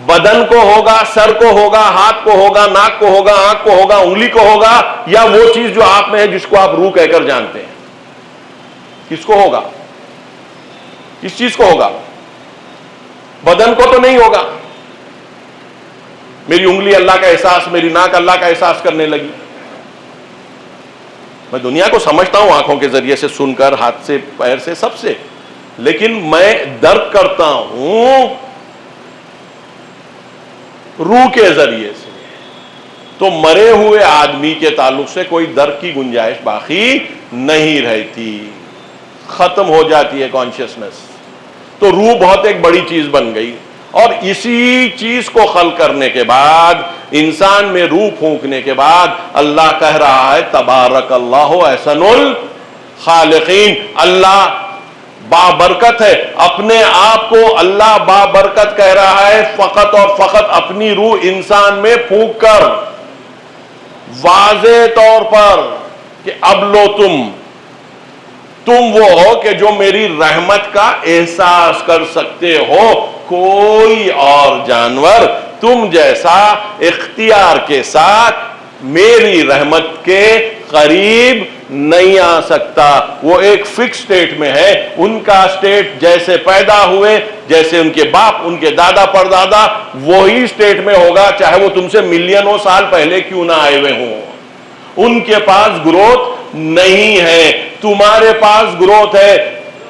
بدن کو ہوگا، سر کو ہوگا، ہاتھ کو ہوگا، ناک کو ہوگا، آنکھ کو ہوگا، انگلی کو ہوگا، یا وہ چیز جو آپ میں ہے جس کو آپ روح کہہ کر جانتے ہیں، کس کو ہوگا؟ کس چیز کو ہوگا؟ بدن کو تو نہیں ہوگا. میری انگلی اللہ کا احساس، میری ناک اللہ کا احساس کرنے لگی. میں دنیا کو سمجھتا ہوں آنکھوں کے ذریعے سے، سن کر، ہاتھ سے، پیر سے، سب سے، لیکن میں درک کرتا ہوں روح کے ذریعے سے. تو مرے ہوئے آدمی کے تعلق سے کوئی درک کی گنجائش باقی نہیں رہتی، ختم ہو جاتی ہے کانشیسنس. تو روح بہت ایک بڑی چیز بن گئی، اور اسی چیز کو خلق کرنے کے بعد، انسان میں روح پھونکنے کے بعد، اللہ کہہ رہا ہے تبارک اللہ احسن الخالقین. اللہ بابرکت ہے، اپنے آپ کو اللہ بابرکت کہہ رہا ہے، فقط اور فقط اپنی روح انسان میں پھونک کر، واضح طور پر کہ اب لو تم وہ ہو کہ جو میری رحمت کا احساس کر سکتے ہو. کوئی اور جانور تم جیسا اختیار کے ساتھ میری رحمت کے قریب نہیں آ سکتا. وہ ایک فکس سٹیٹ میں ہے. ان کا سٹیٹ جیسے پیدا ہوئے، جیسے ان کے باپ، ان کے دادا پردادا، وہی سٹیٹ میں ہوگا، چاہے وہ تم سے ملینوں سال پہلے کیوں نہ آئے ہوئے ہوں. ان کے پاس گروتھ نہیں ہے، تمہارے پاس گروتھ ہے.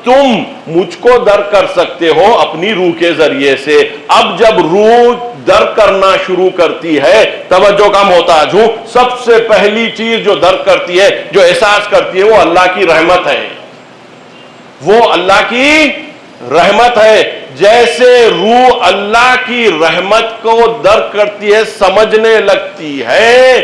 تم مجھ کو درک کر سکتے ہو اپنی روح کے ذریعے سے. اب جب روح درک کرنا شروع کرتی ہے، توجہ کم ہوتا جوں، سب سے پہلی چیز جو درک کرتی ہے، جو احساس کرتی ہے، وہ اللہ کی رحمت ہے. وہ اللہ کی رحمت ہے. جیسے روح اللہ کی رحمت کو درک کرتی ہے، سمجھنے لگتی ہے،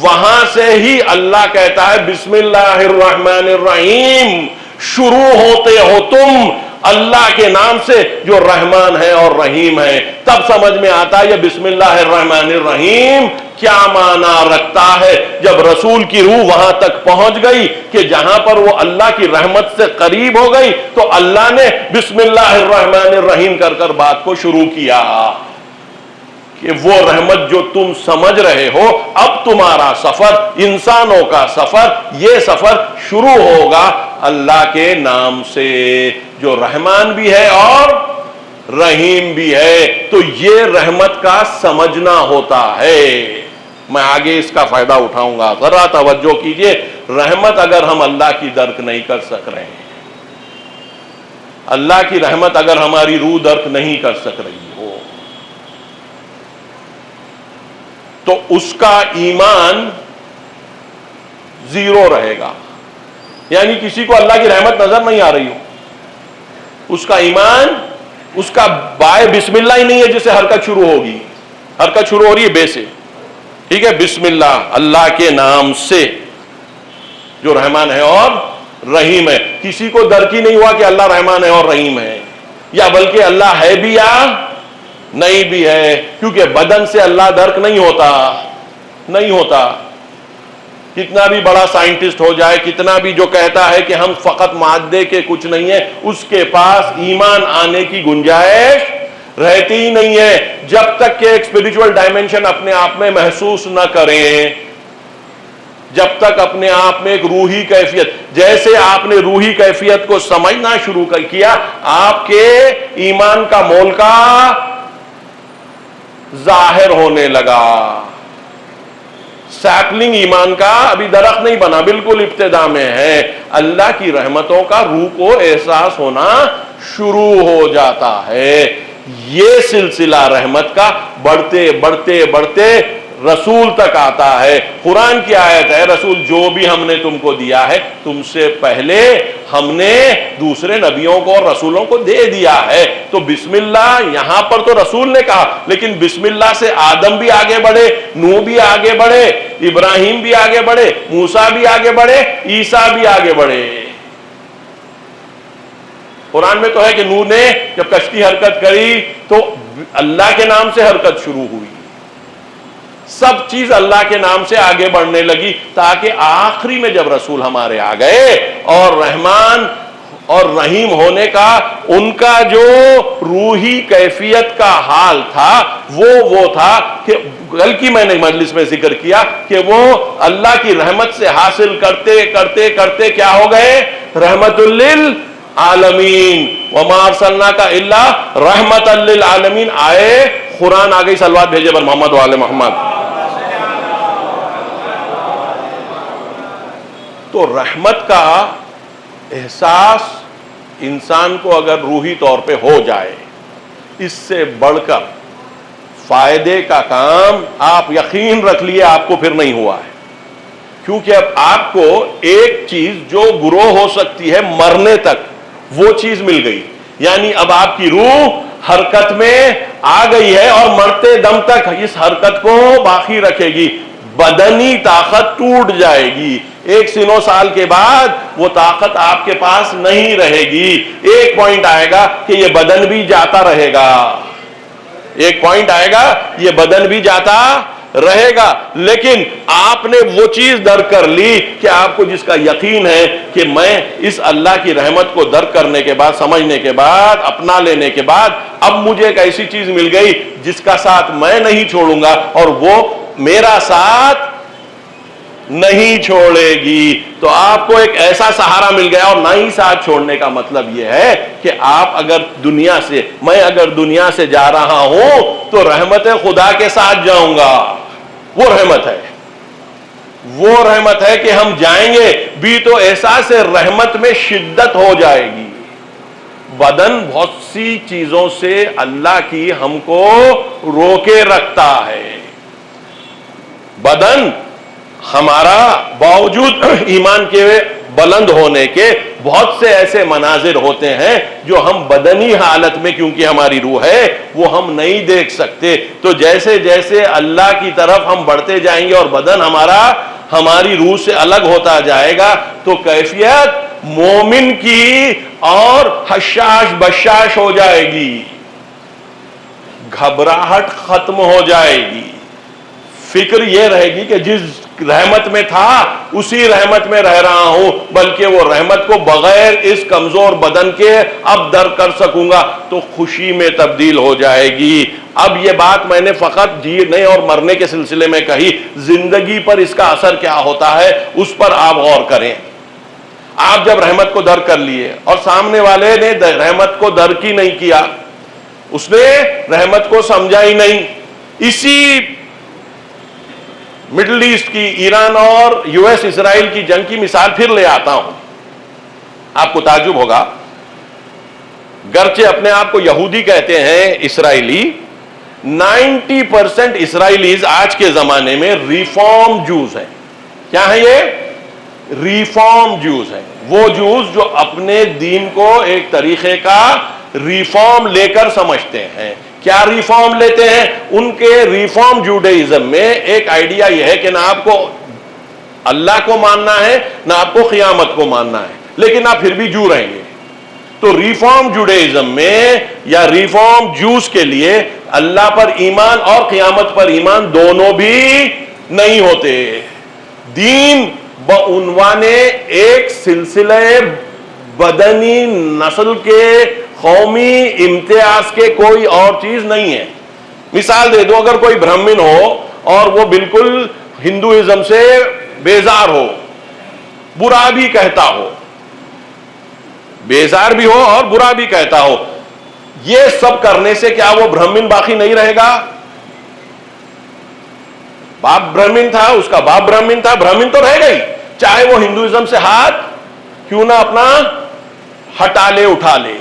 وہاں سے ہی اللہ کہتا ہے بسم اللہ الرحمن الرحیم. شروع ہوتے ہو تم اللہ کے نام سے جو رحمان ہے اور رحیم ہے. تب سمجھ میں آتا ہے یہ بسم اللہ الرحمن الرحیم کیا معنی رکھتا ہے. جب رسول کی روح وہاں تک پہنچ گئی کہ جہاں پر وہ اللہ کی رحمت سے قریب ہو گئی، تو اللہ نے بسم اللہ الرحمن الرحیم کر کر بات کو شروع کیا کہ وہ رحمت جو تم سمجھ رہے ہو، اب تمہارا سفر، انسانوں کا سفر، یہ سفر شروع ہوگا اللہ کے نام سے جو رحمان بھی ہے اور رحیم بھی ہے. تو یہ رحمت کا سمجھنا ہوتا ہے. میں آگے اس کا فائدہ اٹھاؤں گا، ذرا توجہ کیجئے. رحمت اگر ہم اللہ کی درک نہیں کر سک رہے ہیں، اللہ کی رحمت اگر ہماری روح درک نہیں کر سک رہی ہو، تو اس کا ایمان زیرو رہے گا. یعنی کسی کو اللہ کی رحمت نظر نہیں آ رہی ہو، اس کا ایمان، اس کا بائے بسم اللہ ہی نہیں ہے جس سے حرکت شروع ہوگی. حرکت شروع ہو رہی ہے بے سے، ٹھیک ہے، بسم اللہ، اللہ کے نام سے جو رحمان ہے اور رحیم ہے. کسی کو درک ہی نہیں ہوا کہ اللہ رحمان ہے اور رحیم ہے، یا بلکہ اللہ ہے بھی یا نہیں بھی ہے، کیونکہ بدن سے اللہ درک نہیں ہوتا. کتنا بھی بڑا سائنٹسٹ ہو جائے، کتنا بھی جو کہتا ہے کہ ہم فقط مادے کے کچھ نہیں ہیں، اس کے پاس ایمان آنے کی گنجائش رہتی ہی نہیں ہے جب تک کہ ایک اسپرچول ڈائمینشن اپنے آپ میں محسوس نہ کریں، جب تک اپنے آپ میں ایک روحی کیفیت، جیسے آپ نے روحی کیفیت کو سمجھنا شروع کیا، آپ کے ایمان کا مول کا ظاہر ہونے لگا. سیپلنگ ایمان کا ابھی درخت نہیں بنا، بالکل ابتدا میں ہے. اللہ کی رحمتوں کا روح کو احساس ہونا شروع ہو جاتا ہے. یہ سلسلہ رحمت کا بڑھتے بڑھتے بڑھتے رسول تک آتا ہے. قرآن کی آیت ہے، رسول جو بھی ہم نے تم کو دیا ہے، تم سے پہلے ہم نے دوسرے نبیوں کو اور رسولوں کو دے دیا ہے. تو بسم اللہ یہاں پر تو رسول نے کہا، لیکن بسم اللہ سے آدم بھی آگے بڑھے، نوح بھی آگے بڑھے، ابراہیم بھی آگے بڑھے، موسیٰ بھی آگے بڑھے، عیسیٰ بھی آگے بڑھے. قرآن میں تو ہے کہ نوح نے جب کشتی حرکت کری تو اللہ کے نام سے حرکت شروع ہوئی. سب چیز اللہ کے نام سے آگے بڑھنے لگی، تاکہ آخری میں جب رسول ہمارے آ گئے اور رحمان اور رحیم ہونے کا ان کا جو روحی کیفیت کا حال تھا وہ تھا کہ کل کی میں نے مجلس میں ذکر کیا کہ وہ اللہ کی رحمت سے حاصل کرتے کرتے کرتے کیا ہو گئے؟ رحمت للعالمین. وما ارسلناک الا رحمت للعالمین. آئے قرآن آ گئی، صلوات بھیجے پر محمد وآل محمد. تو رحمت کا احساس انسان کو اگر روحی طور پہ ہو جائے، اس سے بڑھ کر فائدے کا کام آپ یقین رکھ لیے آپ کو پھر نہیں ہوا ہے. کیونکہ اب آپ کو ایک چیز جو گرو ہو سکتی ہے مرنے تک، وہ چیز مل گئی. یعنی اب آپ کی روح حرکت میں آ گئی ہے اور مرتے دم تک اس حرکت کو باقی رکھے گی. بدنی طاقت ٹوٹ جائے گی، 100 سال کے بعد وہ طاقت آپ کے پاس نہیں رہے گی. ایک پوائنٹ آئے گا کہ یہ بدن بھی جاتا رہے گا، ایک پوائنٹ آئے گا یہ بدن بھی جاتا رہے گا. لیکن آپ نے وہ چیز درک کر لی کہ آپ کو جس کا یقین ہے کہ میں اس اللہ کی رحمت کو درک کرنے کے بعد، سمجھنے کے بعد، اپنا لینے کے بعد اب مجھے ایک ایسی چیز مل گئی جس کا ساتھ میں نہیں چھوڑوں گا اور وہ میرا ساتھ نہیں چھوڑے گی. تو آپ کو ایک ایسا سہارا مل گیا. اور نہ ہی ساتھ چھوڑنے کا مطلب یہ ہے کہ آپ اگر دنیا سے، میں اگر دنیا سے جا رہا ہوں تو رحمت خدا کے ساتھ جاؤں گا. وہ رحمت ہے، وہ رحمت ہے کہ ہم جائیں گے بھی تو احساس رحمت میں شدت ہو جائے گی. بدن بہت سی چیزوں سے اللہ کی ہم کو روکے رکھتا ہے. بدن ہمارا باوجود ایمان کے بلند ہونے کے بہت سے ایسے مناظر ہوتے ہیں جو ہم بدنی حالت میں، کیونکہ ہماری روح ہے، وہ ہم نہیں دیکھ سکتے. تو جیسے جیسے اللہ کی طرف ہم بڑھتے جائیں گے اور بدن ہمارا ہماری روح سے الگ ہوتا جائے گا تو کیفیت مومن کی اور حشاش بشاش ہو جائے گی، گھبراہٹ ختم ہو جائے گی. فکر یہ رہے گی کہ جس رحمت میں تھا اسی رحمت میں رہ رہا ہوں، بلکہ وہ رحمت کو بغیر اس کمزور بدن کے اب درک کر سکوں گا تو خوشی میں تبدیل ہو جائے گی. اب یہ بات میں نے فقط جینے اور مرنے کے سلسلے میں کہی، زندگی پر اس کا اثر کیا ہوتا ہے اس پر آپ غور کریں. آپ جب رحمت کو درک کر لیے اور سامنے والے نے رحمت کو درک ہی نہیں کیا، اس نے رحمت کو سمجھا ہی نہیں، اسی مڈل ایسٹ کی، ایران اور یو ایس اسرائیل کی جنگ کی مثال پھر لے آتا ہوں. آپ کو تعجب ہوگا، گرچہ اپنے آپ کو یہودی کہتے ہیں اسرائیلی، 90% اسرائیلیز آج کے زمانے میں ریفارم جوز ہیں. کیا ہیں یہ؟ ریفارم جوز ہیں. وہ جوز جو اپنے دین کو ایک طریقے کا ریفارم لے کر سمجھتے ہیں. کیا ریفارم لیتے ہیں؟ ان کے ریفارم جوڈائزم میں ایک آئیڈیا یہ ہے کہ نہ آپ کو اللہ کو ماننا ہے نہ آپ کو قیامت کو ماننا ہے، لیکن آپ پھر بھی جو رہیں گے. تو ریفارم جوڈائزم میں یا ریفارم جوز کے لیے اللہ پر ایمان اور قیامت پر ایمان دونوں بھی نہیں ہوتے. دین بعنوان ایک سلسلہ بدنی نسل کے قومی امتیاز کے کوئی اور چیز نہیں ہے. مثال دے دو، اگر کوئی برہمن ہو اور وہ بالکل ہندوازم سے بیزار ہو، برا بھی کہتا ہو، بیزار بھی ہو اور برا بھی کہتا ہو، یہ سب کرنے سے کیا وہ برہمن باقی نہیں رہے گا؟ باپ برہمن تھا، اس کا باپ برہمن تھا، برہمن تو رہ گئی، چاہے وہ ہندوازم سے ہاتھ کیوں نہ اپنا ہٹا لے اٹھا لے.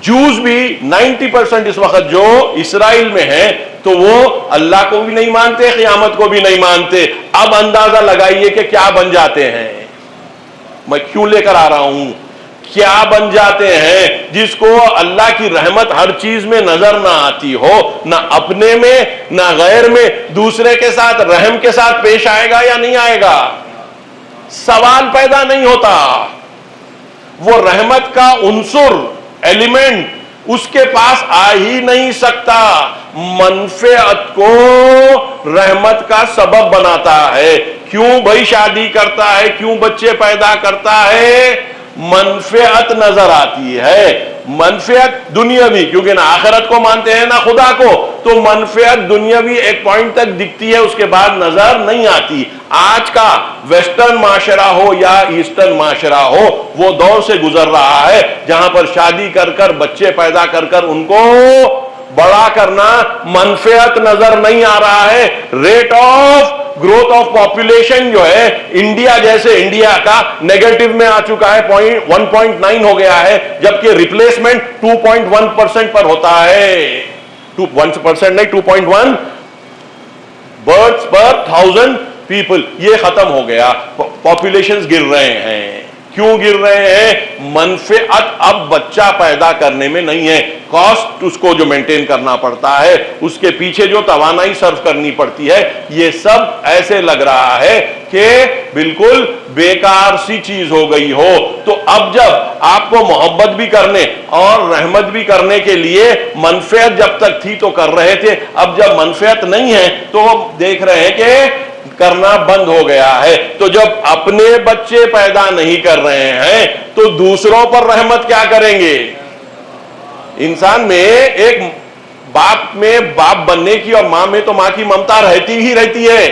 جوز بھی 90% اس وقت جو اسرائیل میں ہیں تو وہ اللہ کو بھی نہیں مانتے، قیامت کو بھی نہیں مانتے. اب اندازہ لگائیے کہ کیا بن جاتے ہیں. میں کیوں لے کر آ رہا ہوں؟ کیا بن جاتے ہیں جس کو اللہ کی رحمت ہر چیز میں نظر نہ آتی ہو، نہ اپنے میں نہ غیر میں، دوسرے کے ساتھ رحم کے ساتھ پیش آئے گا یا نہیں آئے گا؟ سوال پیدا نہیں ہوتا. وہ رحمت کا عنصر، ایلیمنٹ اس کے پاس آ ہی نہیں سکتا. منفعت کو رحمت کا سبب بناتا ہے. کیوں بھائی شادی کرتا ہے، کیوں بچے پیدا کرتا ہے؟ منفعت نظر آتی ہے. منفعت دنیاوی، کیونکہ نہ آخرت کو مانتے ہیں نہ خدا کو، تو منفعت دنیاوی ایک پوائنٹ تک دکھتی ہے، اس کے بعد نظر نہیں آتی. آج کا ویسٹرن معاشرہ ہو یا ایسٹرن معاشرہ ہو، وہ دور سے گزر رہا ہے جہاں پر شادی کر کر بچے پیدا کر کر ان کو بڑا کرنا منفعت نظر نہیں آ رہا ہے. Rate of growth of population جو ہے انڈیا جیسے انڈیا کا نیگیٹو میں آ چکا ہے، 1.9 ہو گیا ہے، جبکہ ریپلیسمنٹ 2.1% پر ہوتا ہے. 1% نہیں، 2.1 برڈز پر 1000 پیپل. یہ ختم ہو گیا. پاپولیشنز گر رہے ہیں. کیوں گر رہے ہیں؟ منفعت اب بچہ پیدا کرنے میں نہیں ہے. کاسٹ اس کو جو مینٹین کرنا پڑتا ہے، اس کے پیچھے جو توانائی صرف کرنی پڑتی ہے، یہ سب ایسے لگ رہا ہے کہ بالکل بیکار سی چیز ہو گئی ہو. تو اب جب آپ کو محبت بھی کرنے اور رحمت بھی کرنے کے لیے منفعت جب تک تھی تو کر رہے تھے، اب جب منفعت نہیں ہے تو دیکھ رہے ہیں کہ کرنا بند ہو گیا ہے. تو جب اپنے بچے پیدا نہیں کر رہے ہیں تو دوسروں پر رحمت کیا کریں گے؟ انسان میں ایک باپ میں باپ بننے کی اور ماں میں تو ماں کی ممتا رہتی ہی رہتی ہے.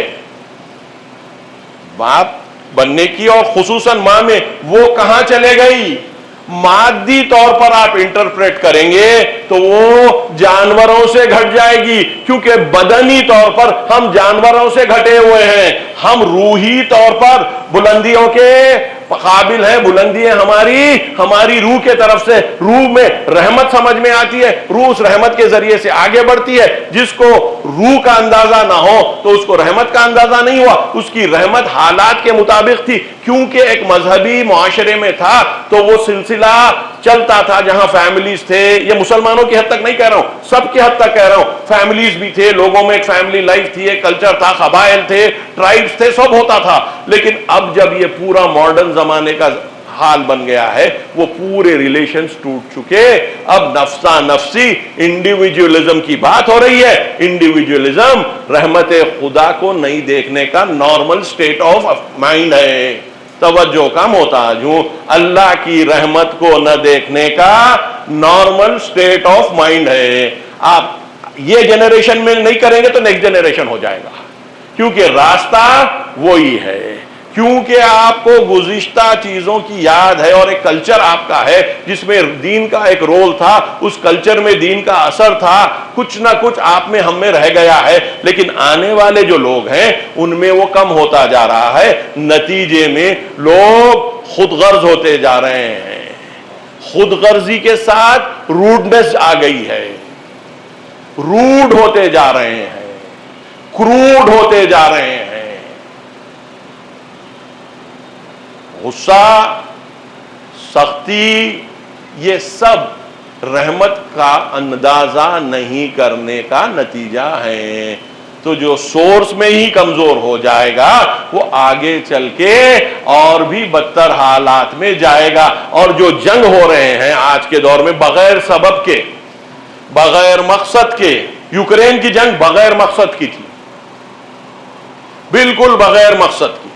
باپ بننے کی اور خصوصاً ماں میں وہ کہاں چلے گئی؟ مادی طور پر آپ انٹرپریٹ کریں گے تو وہ جانوروں سے گھٹ جائے گی، کیونکہ بدنی طور پر ہم جانوروں سے گھٹے ہوئے ہیں. ہم روحی طور پر بلندیوں کے قابل ہیں. بلندی ہے ہماری روح کے طرف سے. روح میں رحمت سمجھ میں آتی ہے، روح اس رحمت کے ذریعے سے آگے بڑھتی ہے. جس کو روح کا اندازہ نہ ہو تو اس کو رحمت کا اندازہ نہیں ہوا. اس کی رحمت حالات کے مطابق تھی، کیونکہ ایک مذہبی معاشرے میں تھا تو وہ سلسلہ چلتا تھا جہاں فیملیز تھے. یہ مسلمانوں کی حد تک نہیں کہہ رہا ہوں، سب کی حد تک کہہ رہا ہوں. فیملیز بھی تھے، لوگوں میں ایک فیملی لائف تھی، ایک کلچر تھا، قبائل تھے، ٹرائبز تھے، سب ہوتا تھا. لیکن اب جب یہ پورا ماڈرن زمانے کا حال بن گیا ہے، وہ پورے ریلیشنز ٹوٹ چکے. اب نفسا نفسی انڈیویجولزم کی بات ہو رہی ہے. انڈیویجولزم رحمت خدا کو نہیں دیکھنے کا نارمل سٹیٹ آف مائنڈ ہے. توجہ کا محتاج ہوں. اللہ کی رحمت کو نہ دیکھنے کا نارمل سٹیٹ آف مائنڈ ہے. آپ یہ جنریشن میں نہیں کریں گے تو نیکسٹ جنریشن ہو جائے گا، کیونکہ راستہ وہی ہے. کیونکہ آپ کو گزشتہ چیزوں کی یاد ہے اور ایک کلچر آپ کا ہے جس میں دین کا ایک رول تھا، اس کلچر میں دین کا اثر تھا، کچھ نہ کچھ آپ میں ہم میں رہ گیا ہے، لیکن آنے والے جو لوگ ہیں ان میں وہ کم ہوتا جا رہا ہے، نتیجے میں لوگ خود غرض ہوتے جا رہے ہیں، خود غرضی کے ساتھ روڈنس آ گئی ہے، روڈ ہوتے جا رہے ہیں، کروڈ ہوتے جا رہے ہیں، غصہ، سختی، یہ سب رحمت کا اندازہ نہیں کرنے کا نتیجہ ہے۔ تو جو سورس میں ہی کمزور ہو جائے گا وہ آگے چل کے اور بھی بدتر حالات میں جائے گا۔ اور جو جنگ ہو رہے ہیں آج کے دور میں بغیر سبب کے، بغیر مقصد کے، یوکرین کی جنگ بغیر مقصد کی تھی، بالکل بغیر مقصد کی۔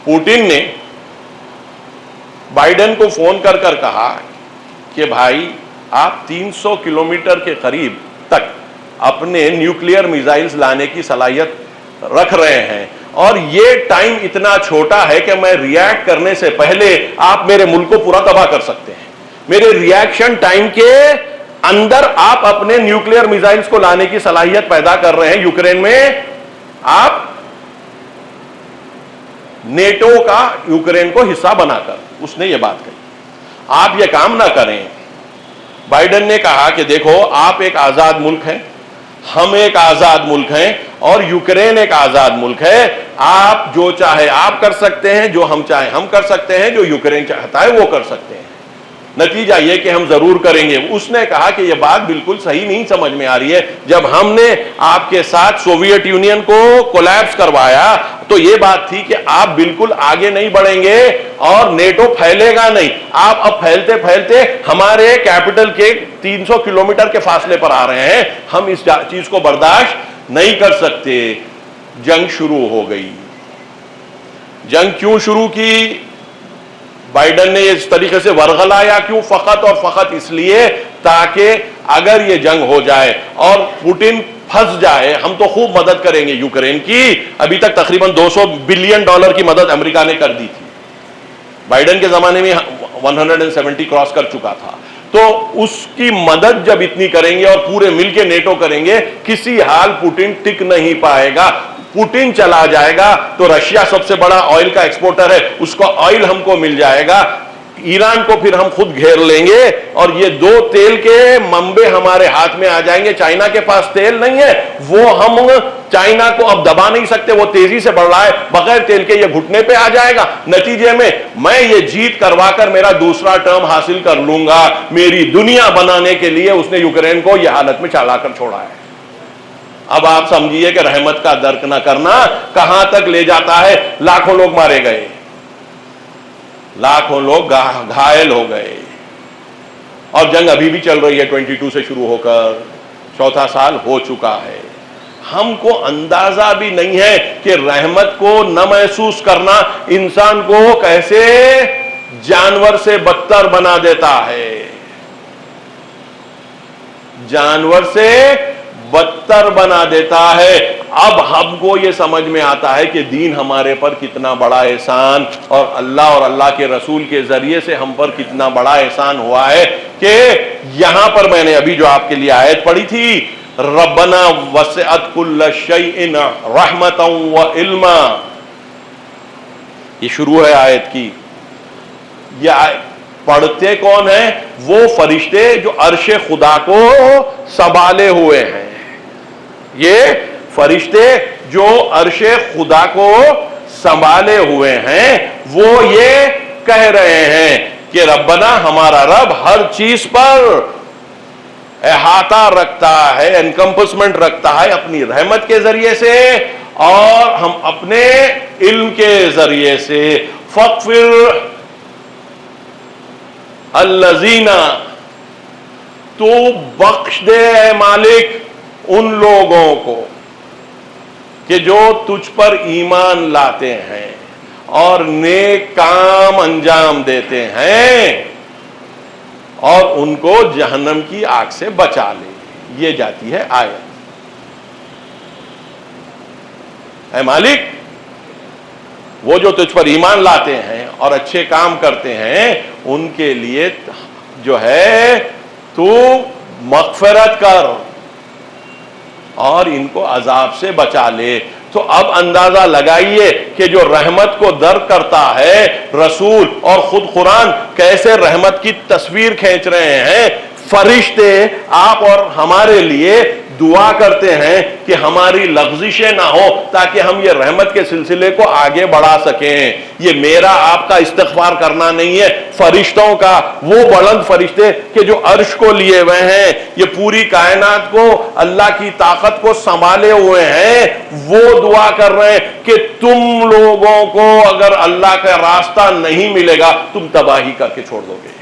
پوٹن نے بائیڈن کو فون کر کر کہا کہ بھائی آپ 300 کلومیٹر کے قریب تک اپنے نیوکلیئر میزائلز لانے کی صلاحیت رکھ رہے ہیں، اور یہ ٹائم اتنا چھوٹا ہے کہ میں ریئیکٹ کرنے سے پہلے آپ میرے ملک کو پورا تباہ کر سکتے ہیں۔ میرے ریئیکشن ٹائم کے اندر آپ اپنے نیوکلیئر میزائلز کو لانے کی صلاحیت پیدا کر رہے ہیں یوکرین میں۔ آپ نیٹو کا یوکرین کو حصہ بنا کر، اس نے یہ بات کہی، آپ یہ کام نہ کریں۔ بائیڈن نے کہا کہ دیکھو آپ ایک آزاد ملک ہیں، ہم ایک آزاد ملک ہیں، اور یوکرین ایک آزاد ملک ہے، آپ جو چاہے آپ کر سکتے ہیں، جو ہم چاہیں ہم کر سکتے ہیں، جو یوکرین چاہتا ہے وہ کر سکتے ہیں، نتیجہ یہ کہ ہم ضرور کریں گے۔ اس نے کہا کہ یہ بات بالکل صحیح نہیں سمجھ میں آ رہی ہے، جب ہم نے آپ کے ساتھ سوویت یونین کو کولیپس کروایا تو یہ بات تھی کہ آپ بالکل آگے نہیں بڑھیں گے اور نیٹو پھیلے گا نہیں، آپ اب پھیلتے پھیلتے ہمارے کیپٹل کے 300 کلومیٹر کے فاصلے پر آ رہے ہیں، ہم اس چیز کو برداشت نہیں کر سکتے۔ جنگ شروع ہو گئی۔ جنگ کیوں شروع کی؟ بائیڈن نے اس طریقے سے ورغلایا کیوں؟ فقط اور فقط اس لیے تاکہ اگر یہ جنگ ہو جائے اور پوٹن پھنس جائے، ہم تو خوب مدد کریں گے یوکرین کی، ابھی تک تقریباً $200 بلین کی مدد امریکہ نے کر دی تھی، بائیڈن کے زمانے میں 170 کراس کر چکا تھا۔ تو اس کی مدد جب اتنی کریں گے اور پورے مل کے نیٹو کریں گے، کسی حال پوٹن ٹک نہیں پائے گا۔ پوٹن چلا جائے گا تو رشیا سب سے بڑا آئل کا ایکسپورٹر ہے، اس کو آئل ہم کو مل جائے گا، ایران کو پھر ہم خود گھیر لیں گے، اور یہ دو تیل کے منبع ہمارے ہاتھ میں آ جائیں گے۔ چائنا کے پاس تیل نہیں ہے، وہ ہم چائنا کو اب دبا نہیں سکتے، وہ تیزی سے بڑھ رہا ہے، بغیر تیل کے یہ گھٹنے پہ آ جائے گا۔ نتیجے میں یہ جیت کروا کر میرا دوسرا ٹرم حاصل کر لوں گا۔ میری دنیا بنانے کے لیے اس نے یوکرین کو یہ حالت میں چلا کر چھوڑا ہے۔ اب آپ سمجھیے کہ رحمت کا درک نہ کرنا کہاں تک لے جاتا ہے۔ لاکھوں لوگ مارے گئے، لاکھوں لوگ گھائل ہو گئے، اور جنگ ابھی بھی چل رہی ہے، 22 سے شروع ہو کر چوتھا سال ہو چکا ہے۔ ہم کو اندازہ بھی نہیں ہے کہ رحمت کو نہ محسوس کرنا انسان کو کیسے جانور سے بدتر بنا دیتا ہے، جانور سے بدتر بنا دیتا ہے۔ اب ہم کو یہ سمجھ میں آتا ہے کہ دین ہمارے پر کتنا بڑا احسان، اور اللہ کے رسول کے ذریعے سے ہم پر کتنا بڑا احسان ہوا ہے، کہ یہاں پر میں نے ابھی جو آپ کے لیے آیت پڑھی تھی، ربنا وسعت کل شیء رحمتا وعلما، یہ شروع ہے آیت کی۔ یہ پڑھتے کون ہیں؟ وہ فرشتے جو عرش خدا کو سنبھالے ہوئے ہیں۔ یہ فرشتے جو عرش خدا کو سنبھالے ہوئے ہیں، وہ یہ کہہ رہے ہیں کہ ربنا، ہمارا رب ہر چیز پر احاطہ رکھتا ہے، انکمپسمنٹ رکھتا ہے اپنی رحمت کے ذریعے سے اور ہم اپنے علم کے ذریعے سے۔ فاغفر الذین، تو بخش دے اے مالک ان لوگوں کو کہ جو تجھ پر ایمان لاتے ہیں اور نیک کام انجام دیتے ہیں، اور ان کو جہنم کی آگ سے بچا لے۔ یہ جاتی ہے آیت۔ اے مالک وہ جو تجھ پر ایمان لاتے ہیں اور اچھے کام کرتے ہیں ان کے لیے جو ہے تو مغفرت کر اور ان کو عذاب سے بچا لے. تو اب اندازہ لگائیے کہ جو رحمت کو درک کرتا ہے رسول اور خود قرآن کیسے رحمت کی تصویر کھینچ رہے ہیں. فرشتے آپ اور ہمارے لیے دعا کرتے ہیں کہ ہماری لغزشیں نہ ہو تاکہ ہم یہ رحمت کے سلسلے کو آگے بڑھا سکیں. یہ میرا آپ کا استغفار کرنا نہیں ہے، فرشتوں کا. وہ بلند فرشتے کہ جو عرش کو لیے ہوئے ہیں، یہ پوری کائنات کو اللہ کی طاقت کو سنبھالے ہوئے ہیں، وہ دعا کر رہے ہیں کہ تم لوگوں کو اگر اللہ کا راستہ نہیں ملے گا تم تباہی کر کے چھوڑ دو گے،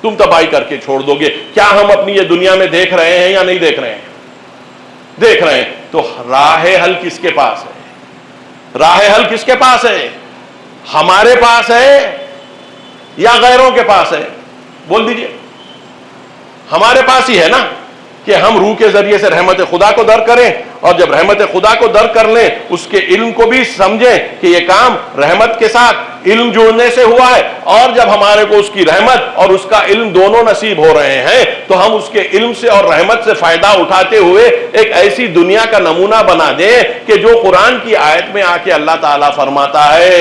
تم تباہی کر کے چھوڑ دو گے. کیا ہم اپنی یہ دنیا میں دیکھ رہے ہیں یا نہیں دیکھ رہے ہیں؟ دیکھ رہے ہیں. تو راہ حل کس کے پاس ہے؟ راہ حل کس کے پاس ہے؟ ہمارے پاس ہے یا غیروں کے پاس ہے؟ بول دیجئے. ہمارے پاس ہی ہے نا کہ ہم روح کے ذریعے سے رحمت خدا کو درک کریں، اور جب رحمت خدا کو درک کر لیں اس کے علم کو بھی سمجھیں کہ یہ کام رحمت کے ساتھ علم جوڑنے سے ہوا ہے، اور جب ہمارے کو اس کی رحمت اور اس کا علم دونوں نصیب ہو رہے ہیں تو ہم اس کے علم سے اور رحمت سے فائدہ اٹھاتے ہوئے ایک ایسی دنیا کا نمونہ بنا دیں کہ جو قرآن کی آیت میں آ کے اللہ تعالیٰ فرماتا ہے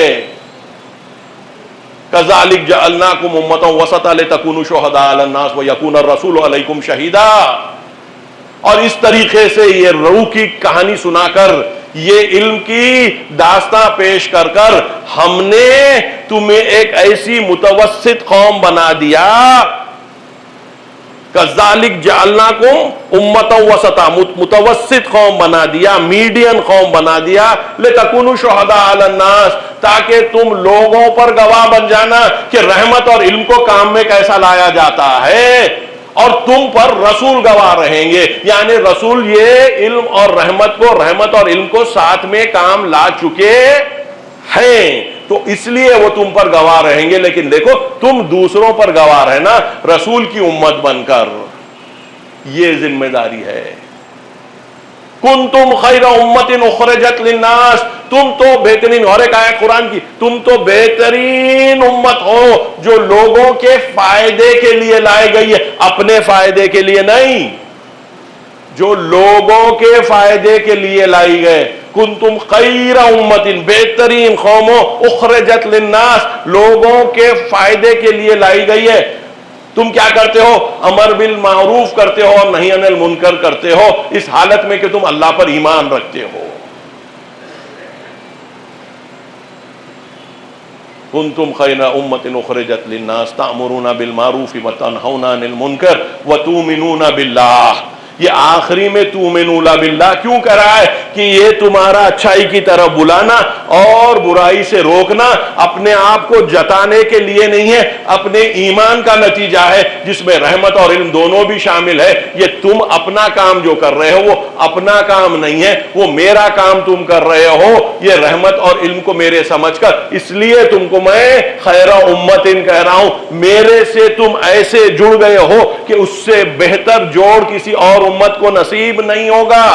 كَذَلِكَ جَعَلْنَاكُمْ أُمَّةً وَسَطًا لِتَكُونُوا شُهَدَاءَ عَلَى النَّاسِ وَيَكُونَ الرَّسُولُ عَلَيْكُمْ شَهِيدًا. اور اس طریقے سے یہ روح کی کہانی سنا کر، یہ علم کی داستاں پیش کر کر ہم نے تمہیں ایک ایسی متوسط قوم بنا دیا. كَذَلِكَ جَعَلْنَاكُمْ أُمَّةً وَسَطًا، متوسط قوم بنا دیا، میڈین قوم بنا دیا. لِتَكُونُوا شُهَدَاءَ عَلَى النَّاسِ، تاکہ تم لوگوں پر گواہ بن جانا کہ رحمت اور علم کو کام میں کیسا لایا جاتا ہے، اور تم پر رسول گواہ رہیں گے. یعنی رسول یہ علم اور رحمت اور علم کو ساتھ میں کام لا چکے ہیں، تو اس لیے وہ تم پر گواہ رہیں گے. لیکن دیکھو تم دوسروں پر گواہ رہنا رسول کی امت بن کر، یہ ذمہ داری ہے. کنتم خیر امت اخرجت للناس، تم تو بہترین، اور ایک آیت قرآن کی، تم تو بہترین امت ہو جو لوگوں کے فائدے کے لیے لائی گئی ہے، اپنے فائدے کے لیے نہیں، جو لوگوں کے فائدے کے لیے لائی گئے. کنتم خیر امت، بہترین قوموں، اخرجت للناس، لوگوں کے فائدے کے لیے لائی گئی ہے. تم کیا کرتے ہو؟ امر بالمعروف کرتے ہو اور نہی عن المنکر کرتے ہو، اس حالت میں کہ تم اللہ پر ایمان رکھتے ہو. کنتم خیر امت اخرجت للناس تأمرون بالمعروف وتنہون عن المنکر وتؤمنون باللہ. یہ آخری میں تؤمنون باللہ کیوں کر رہا ہے؟ کہ یہ تمہارا اچھائی کی طرف بلانا اور برائی سے روکنا اپنے آپ کو جتانے کے لیے نہیں ہے، اپنے ایمان کا نتیجہ ہے جس میں رحمت اور علم دونوں بھی شامل ہے. یہ تم اپنا کام جو کر رہے ہو وہ اپنا کام نہیں ہے، وہ میرا کام تم کر رہے ہو، یہ رحمت اور علم کو میرے سمجھ کر. اس لیے تم کو میں خیر امت کہہ رہا ہوں، میرے سے تم ایسے جڑ گئے ہو کہ اس سے بہتر جوڑ کسی اور امت کو نصیب نہیں ہوگا.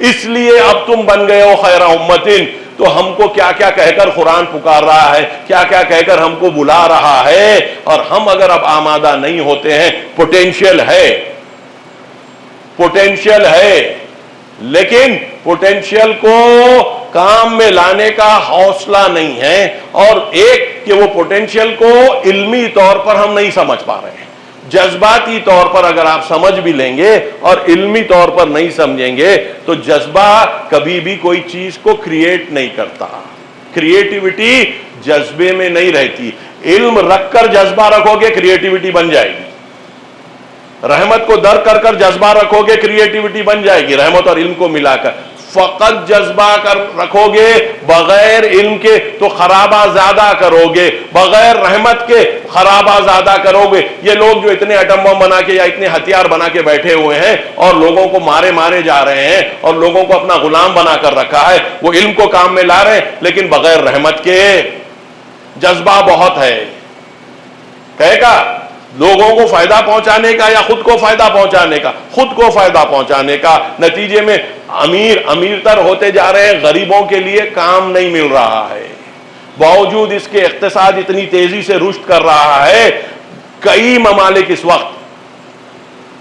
اس لیے اب تم بن گئے ہو خیر امتن. تو ہم کو کیا کیا کہہ کر قرآن پکار رہا ہے، کیا کیا کہہ کر ہم کو بلا رہا ہے، اور ہم اگر اب آمادہ نہیں ہوتے ہیں. پوٹینشیل ہے لیکن پوٹینشیل کو کام میں لانے کا حوصلہ نہیں ہے، اور ایک کہ وہ پوٹینشیل کو علمی طور پر ہم نہیں سمجھ پا رہے ہیں. جذباتی طور پر اگر آپ سمجھ بھی لیں گے اور علمی طور پر نہیں سمجھیں گے تو جذبہ کبھی بھی کوئی چیز کو کریٹ نہیں کرتا. کریٹیوٹی جذبے میں نہیں رہتی. علم رکھ کر جذبہ رکھو گے کریٹیوٹی بن جائے گی. رحمت کو درک کر کر جذبہ رکھو گے کریٹیوٹی بن جائے گی. رحمت اور علم کو ملا کر فقط جذبہ کر رکھو گے بغیر علم کے تو خرابہ زیادہ کرو گے، بغیر رحمت کے خرابہ زیادہ کرو گے. یہ لوگ جو اتنے ایٹم بم بنا کے یا اتنے ہتھیار بنا کے بیٹھے ہوئے ہیں اور لوگوں کو مارے جا رہے ہیں اور لوگوں کو اپنا غلام بنا کر رکھا ہے، وہ علم کو کام میں لا رہے ہیں لیکن بغیر رحمت کے. جذبہ بہت ہے، کہے گا لوگوں کو فائدہ پہنچانے کا یا خود کو فائدہ پہنچانے کا؟ خود کو فائدہ پہنچانے کا. نتیجے میں امیر تر ہوتے جا رہے ہیں، غریبوں کے لیے کام نہیں مل رہا ہے. باوجود اس کے اقتصاد اتنی تیزی سے رشد کر رہا ہے. کئی ممالک اس وقت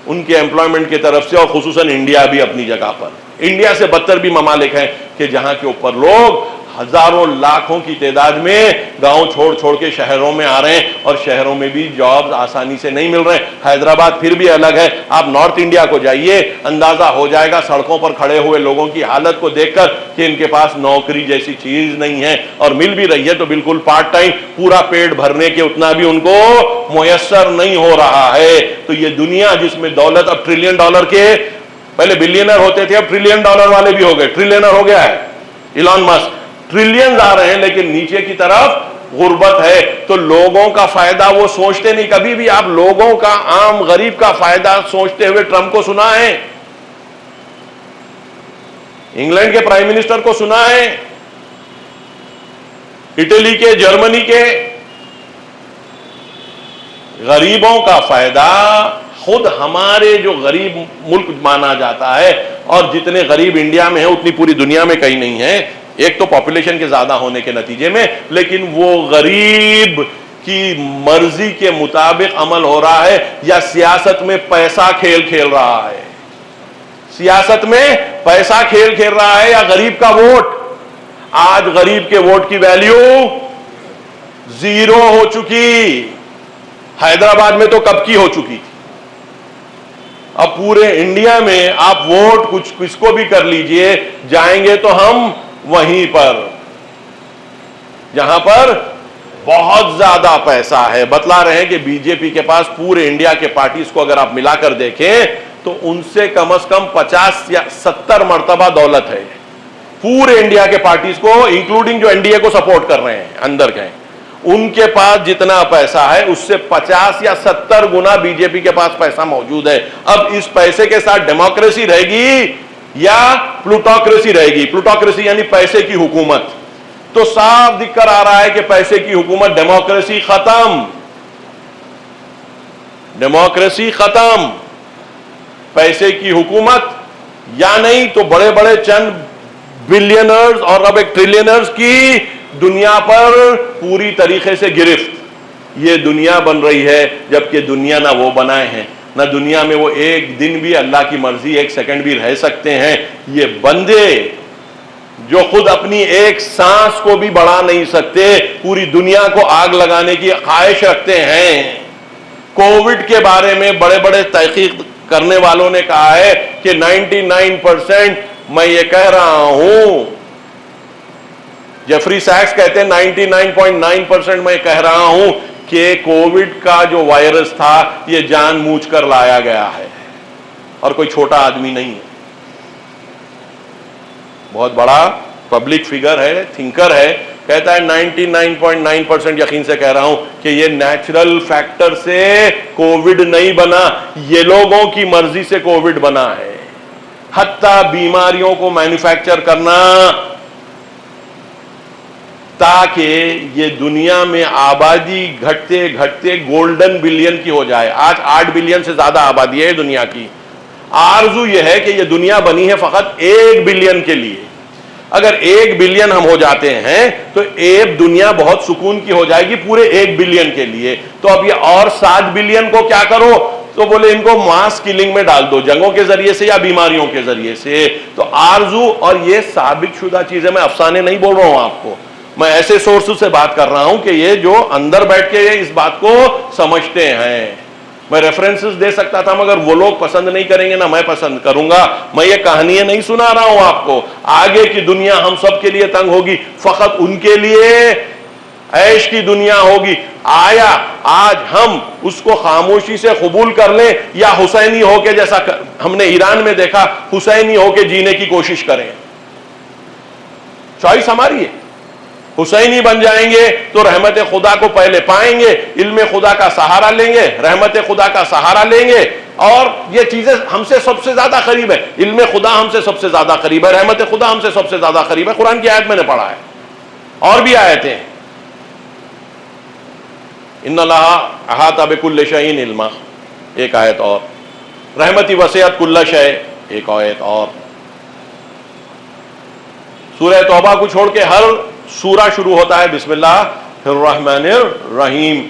ان کے امپلائمنٹ کی طرف سے، اور خصوصاً انڈیا بھی اپنی جگہ پر، انڈیا سے بدتر بھی ممالک ہیں کہ جہاں کے اوپر لوگ ہزاروں لاکھوں کی تعداد میں گاؤں چھوڑ چھوڑ کے شہروں میں آ رہے ہیں، اور شہروں میں بھی جابز آسانی سے نہیں مل رہے ہیں. حیدرآباد پھر بھی الگ ہے، آپ نارتھ انڈیا کو جائیے، اندازہ ہو جائے گا سڑکوں پر کھڑے ہوئے لوگوں کی حالت کو دیکھ کر کہ ان کے پاس نوکری جیسی چیز نہیں ہے، اور مل بھی رہی ہے تو بالکل پارٹ ٹائم، پورا پیٹ بھرنے کے اتنا بھی ان کو میسر نہیں ہو رہا ہے. تو یہ دنیا جس میں دولت اب ٹریلین ڈالر کے، پہلے بلینر ہوتے تھے، اب ٹریلین ڈالر والے بھی ہو گئے، ٹریلینر ہو گیا ہے ایلان مسک، ٹریلینز آ رہے ہیں، لیکن نیچے کی طرف غربت ہے. تو لوگوں کا فائدہ وہ سوچتے نہیں. کبھی بھی آپ لوگوں کا، عام غریب کا فائدہ سوچتے ہوئے ٹرمپ کو سنا ہے؟ انگلینڈ کے پرائم منسٹر کو سنا ہے؟ اٹلی کے، جرمنی کے؟ غریبوں کا فائدہ خود ہمارے جو غریب ملک مانا جاتا ہے، اور جتنے غریب انڈیا میں ہیں اتنی پوری دنیا میں کہیں نہیں ہے. ایک تو پاپولیشن کے زیادہ ہونے کے نتیجے میں، لیکن وہ غریب کی مرضی کے مطابق عمل ہو رہا ہے، یا سیاست میں پیسہ کھیل کھیل رہا ہے؟ سیاست میں پیسہ کھیل کھیل رہا ہے یا غریب کا ووٹ؟ آج غریب کے ووٹ کی ویلیو زیرو ہو چکی. حیدرآباد میں تو کب کی ہو چکی تھی. اب پورے انڈیا میں آپ ووٹ کس کو بھی کر لیجئے، جائیں گے تو ہم وہیں پر جہاں پر بہت زیادہ پیسہ ہے. بتلا رہے ہیں کہ بی جے پی کے پاس پورے انڈیا کے پارٹیز کو اگر آپ ملا کر دیکھیں تو ان سے کم از کم 50 یا 70 مرتبہ دولت ہے. پورے انڈیا کے پارٹیز کو، انکلوڈنگ جو این ڈی اے کو سپورٹ کر رہے ہیں اندر کے، ان کے پاس جتنا پیسہ ہے اس سے 50 یا 70 گنا بی جے پی کے پاس پیسہ موجود ہے. اب اس پیسے کے ساتھ ڈیموکریسی رہے گی یا پلوٹوکریسی رہے گی؟ پلوٹوکریسی یعنی پیسے کی حکومت. تو صاف دکھ کر آ رہا ہے کہ پیسے کی حکومت، ڈیموکریسی ختم. ڈیموکریسی ختم، پیسے کی حکومت یا نہیں تو بڑے بڑے چند بلینرز اور اب ایک ٹریلینرز کی دنیا پر پوری طریقے سے گرفت. یہ دنیا بن رہی ہے، جبکہ دنیا نہ وہ بنائے ہیں، نہ دنیا میں وہ ایک دن بھی اللہ کی مرضی ایک سیکنڈ بھی رہ سکتے ہیں. یہ بندے جو خود اپنی ایک سانس کو بھی بڑھا نہیں سکتے، پوری دنیا کو آگ لگانے کی خواہش رکھتے ہیں. کووڈ کے بارے میں بڑے بڑے تحقیق کرنے والوں نے کہا ہے کہ 99% میں یہ کہہ رہا ہوں، جیفری سیکس کہتے ہیں 99.9% میں کہہ رہا ہوں کہ کووڈ کا جو وائرس تھا یہ جان بوجھ کر لایا گیا ہے، اور کوئی چھوٹا آدمی نہیں ہے. بہت بڑا پبلک فگر ہے، تھنکر ہے، کہتا ہے 99.9% یقین سے کہہ رہا ہوں کہ یہ نیچرل فیکٹر سے کووڈ نہیں بنا، یہ لوگوں کی مرضی سے کووڈ بنا ہے. حتیٰ بیماریوں کو مینوفیکچر کرنا تاکہ یہ دنیا میں آبادی گھٹتے گھٹتے گولڈن بلین کی ہو جائے. آج 8 بلین سے زیادہ آبادی ہے دنیا کی. آرزو یہ ہے کہ یہ دنیا بنی ہے فقط 1 بلین کے لیے. اگر 1 بلین ہم ہو جاتے ہیں تو ایک دنیا بہت سکون کی ہو جائے گی پورے 1 بلین کے لیے. تو اب یہ اور 7 بلین کو کیا کرو؟ تو بولے ان کو ماس کلنگ میں ڈال دو، جنگوں کے ذریعے سے یا بیماریوں کے ذریعے سے. تو آرزو، اور یہ ثابت شدہ چیز ہے، میں افسانے نہیں بول رہا ہوں آپ کو، میں ایسے سورسز سے بات کر رہا ہوں کہ یہ جو اندر بیٹھ کے اس بات کو سمجھتے ہیں. میں ریفرنسز دے سکتا تھا مگر وہ لوگ پسند نہیں کریں گے، نہ میں پسند کروں گا. میں یہ کہانیاں نہیں سنا رہا ہوں آپ کو. آگے کی دنیا ہم سب کے لیے تنگ ہوگی، فقط ان کے لیے عیش کی دنیا ہوگی. آیا آج ہم اس کو خاموشی سے قبول کر لیں یا حسینی ہو کے، جیسا ہم نے ایران میں دیکھا، حسینی ہو کے جینے کی کوشش کریں؟ چوائس ہماری ہے. حسینی بن جائیں گے تو رحمت خدا کو پہلے پائیں گے، علم خدا کا سہارا لیں گے، رحمت خدا کا سہارا لیں گے، اور یہ چیزیں ہم سے سب سے زیادہ قریب ہے. علم خدا ہم سے سب سے زیادہ قریب ہے، رحمت خدا ہم سے سب سے زیادہ قریب ہے. قرآن کی آیت میں نے پڑھا ہے، اور بھی آیتیں. ان اللہ احاط بکل شیء علما، ایک آیت اور. رحمتی وسعت کل شیء، ایک آیت اور. سورہ توبہ کو چھوڑ کے ہر سورہ شروع ہوتا ہے بسم اللہ الرحمن الرحیم.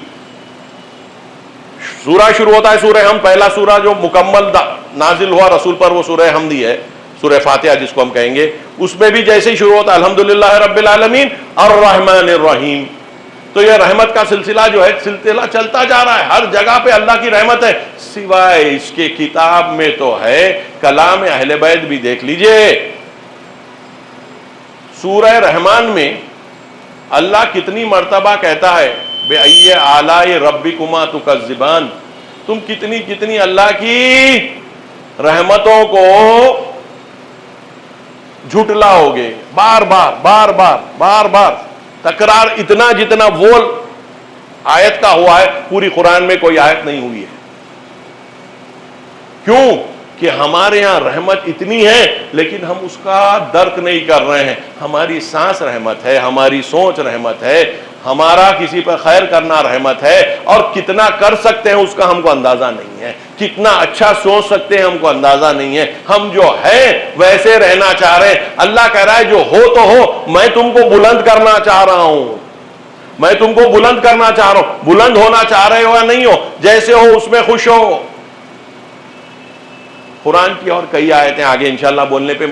سورہ شروع ہوتا ہے سورہ حمد. پہلا سورہ جو مکمل نازل ہوا رسول پر وہ سورہ حمد ہی ہے, سورہ فاتحہ جس کو ہم کہیں گے. اس میں بھی جیسے ہی شروع ہوتا ہے الحمدللہ رب العالمین الرحمن الرحیم. تو یہ رحمت کا سلسلہ جو ہے سلسلہ چلتا جا رہا ہے, ہر جگہ پہ اللہ کی رحمت ہے, سوائے اس کے کتاب میں تو ہے کلام اہل بیت بھی دیکھ لیجئے. سورہ رحمان میں اللہ کتنی مرتبہ کہتا ہے بِأَيِّ آلَاءِ رَبِّكُمَا تُكَذِّبَانِ, تم کتنی کتنی اللہ کی رحمتوں کو جھٹلاؤ گے. بار بار بار بار بار بار تکرار اتنا جتنا وہ آیت کا ہوا ہے پوری قرآن میں کوئی آیت نہیں ہوئی ہے. کیوں کہ ہمارے ہاں رحمت اتنی ہے لیکن ہم اس کا درک نہیں کر رہے ہیں. ہماری سانس رحمت ہے, ہماری سوچ رحمت ہے, ہمارا کسی پر خیر کرنا رحمت ہے, اور کتنا کر سکتے ہیں اس کا ہم کو اندازہ نہیں ہے, کتنا اچھا سوچ سکتے ہیں ہم کو اندازہ نہیں ہے. ہم جو ہے ویسے رہنا چاہ رہے ہیں. اللہ کہہ رہا ہے جو ہو تو ہو, میں تم کو بلند کرنا چاہ رہا ہوں, میں تم کو بلند کرنا چاہ رہا ہوں. بلند ہونا چاہ رہے ہو یا نہیں ہو, جیسے ہو اس میں خوش ہو. قرآن کی اور کئی آیتیں آگے انشاءاللہ بولنے پہ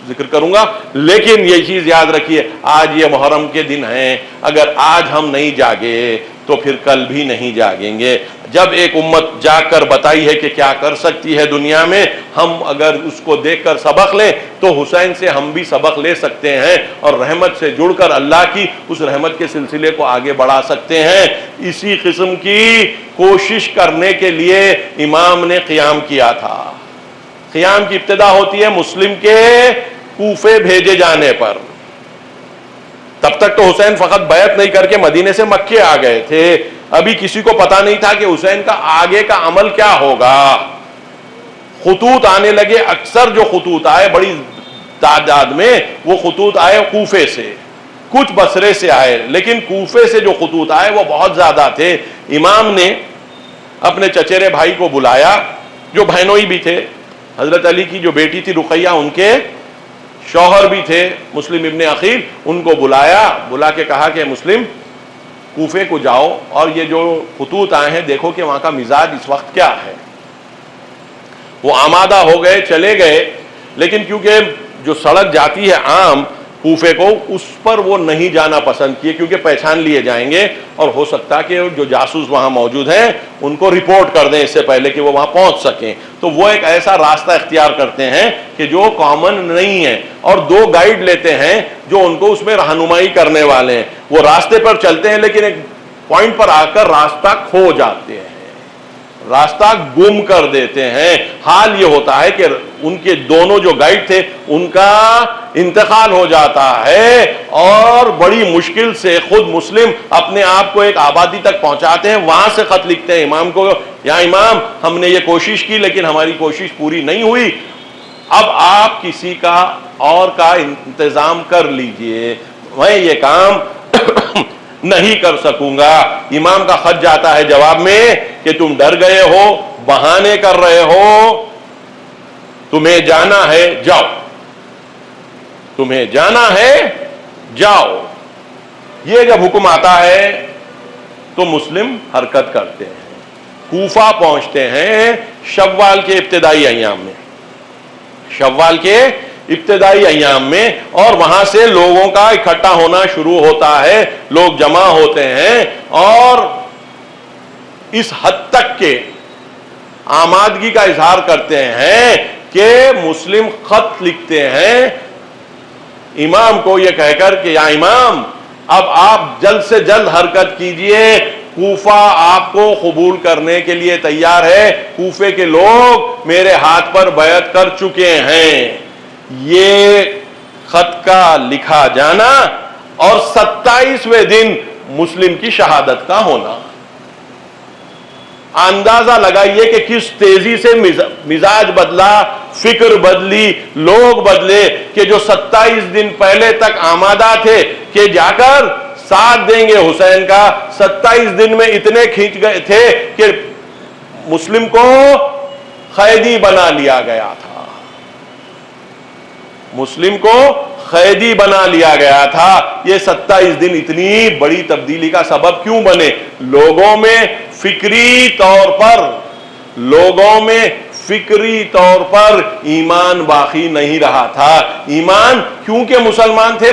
ذکر کروں گا, لیکن یہ چیز یاد رکھیے آج یہ محرم کے دن ہیں, اگر آج ہم نہیں جاگے تو پھر کل بھی نہیں جاگیں گے. جب ایک امت جاگ کر بتائی ہے کہ کیا کر سکتی ہے دنیا میں, ہم اگر اس کو دیکھ کر سبق لیں تو حسین سے ہم بھی سبق لے سکتے ہیں اور رحمت سے جڑ کر اللہ کی اس رحمت کے سلسلے کو آگے بڑھا سکتے ہیں. اسی قسم کی کوشش کرنے کے لیے امام نے قیام کیا تھا. قیام کی ابتدا ہوتی ہے مسلم کے کوفے بھیجے جانے پر. تب تک تو حسین فقط بیعت نہیں کر کے مدینے سے مکے آ گئے تھے, ابھی کسی کو پتا نہیں تھا کہ حسین کا آگے کا عمل کیا ہوگا. خطوط آنے لگے, اکثر جو خطوط آئے بڑی تعداد میں وہ خطوط آئے کوفے سے, کچھ بصرے سے آئے, لیکن کوفے سے جو خطوط آئے وہ بہت زیادہ تھے. امام نے اپنے چچیرے بھائی کو بلایا جو بہنوئی بھی تھے, حضرت علی کی جو بیٹی تھی رقیہ ان کے شوہر بھی تھے مسلم ابن عقیل, ان کو بلا کے کہا کہ مسلم کوفے کو جاؤ اور یہ جو خطوط آئے ہیں دیکھو کہ وہاں کا مزاج اس وقت کیا ہے. وہ آمادہ ہو گئے, چلے گئے, لیکن کیونکہ جو سڑک جاتی ہے عام کوفے کو اس پر وہ نہیں جانا پسند کیے کیونکہ پہچان لیے جائیں گے اور ہو سکتا کہ جو جاسوس وہاں موجود ہیں ان کو رپورٹ کر دیں اس سے پہلے کہ وہ وہاں پہنچ سکیں. تو وہ ایک ایسا راستہ اختیار کرتے ہیں کہ جو کامن نہیں ہے اور دو گائیڈ لیتے ہیں جو ان کو اس میں رہنمائی کرنے والے ہیں. وہ راستے پر چلتے ہیں لیکن ایک پوائنٹ پر آ کر راستہ کھو جاتے ہیں, راستہ گم کر دیتے ہیں. حال یہ ہوتا ہے کہ ان کے دونوں جو گائیڈ تھے ان کا انتقال ہو جاتا ہے اور بڑی مشکل سے خود مسلم اپنے آپ کو ایک آبادی تک پہنچاتے ہیں. وہاں سے خط لکھتے ہیں امام کو, یا امام ہم نے یہ کوشش کی لیکن ہماری کوشش پوری نہیں ہوئی, اب آپ کسی کا اور کا انتظام کر لیجئے, میں یہ کام نہیں کر سکوں گا. امام کا خط جاتا ہے جواب میں کہ تم ڈر گئے ہو, بہانے کر رہے ہو, تمہیں جانا ہے جاؤ, تمہیں جانا ہے جاؤ. یہ جب حکم آتا ہے تو مسلم حرکت کرتے ہیں, کوفہ پہنچتے ہیں شوال کے ابتدائی ایام میں, شوال کے ابتدائی ایام میں, اور وہاں سے لوگوں کا اکٹھا ہونا شروع ہوتا ہے, لوگ جمع ہوتے ہیں اور اس حد تک کے آمادگی کا اظہار کرتے ہیں کہ مسلم خط لکھتے ہیں امام کو یہ کہہ کر کہ یا امام اب آپ جلد سے جلد حرکت کیجئے, کوفہ آپ کو قبول کرنے کے لیے تیار ہے, کوفے کے لوگ میرے ہاتھ پر بیعت کر چکے ہیں. یہ خط کا لکھا جانا اور 27ویں دن مسلم کی شہادت کا ہونا, اندازہ لگائیے کہ کس تیزی سے مزاج بدلا, فکر بدلی, لوگ بدلے کہ جو 27 دن پہلے تک آمادہ تھے کہ جا کر ساتھ دیں گے حسین کا, 27 دن میں اتنے کھینچ گئے تھے کہ مسلم کو قیدی بنا لیا گیا تھا, مسلم کو قیدی بنا لیا گیا تھا، یہ 27 دن اتنی بڑی تبدیلی کا سبب کیوں بنے؟ لوگوں میں فکری طور پر ایمان باقی نہیں رہا تھا۔ ایمان کیونکہ مسلمان تھے۔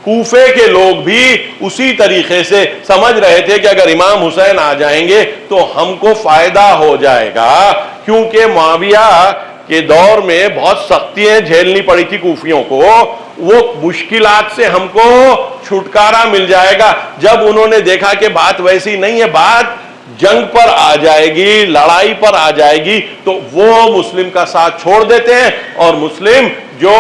کوفے کے لوگ بھی اسی طریقے سے سمجھ رہے تھے کہ اگر امام حسین آ جائیں گے تو ہم کو فائدہ ہو جائے گا، کیونکہ معاویہ کے دور میں بہت سختیاں جھیلنی پڑی تھی کوفیوں کو، وہ مشکلات سے ہم کو چھٹکارا مل جائے گا۔ جب انہوں نے دیکھا کہ بات ویسی نہیں ہے، بات جنگ پر آ جائے گی، لڑائی پر آ جائے گی، تو وہ مسلم کا ساتھ چھوڑ دیتے ہیں، اور مسلم جو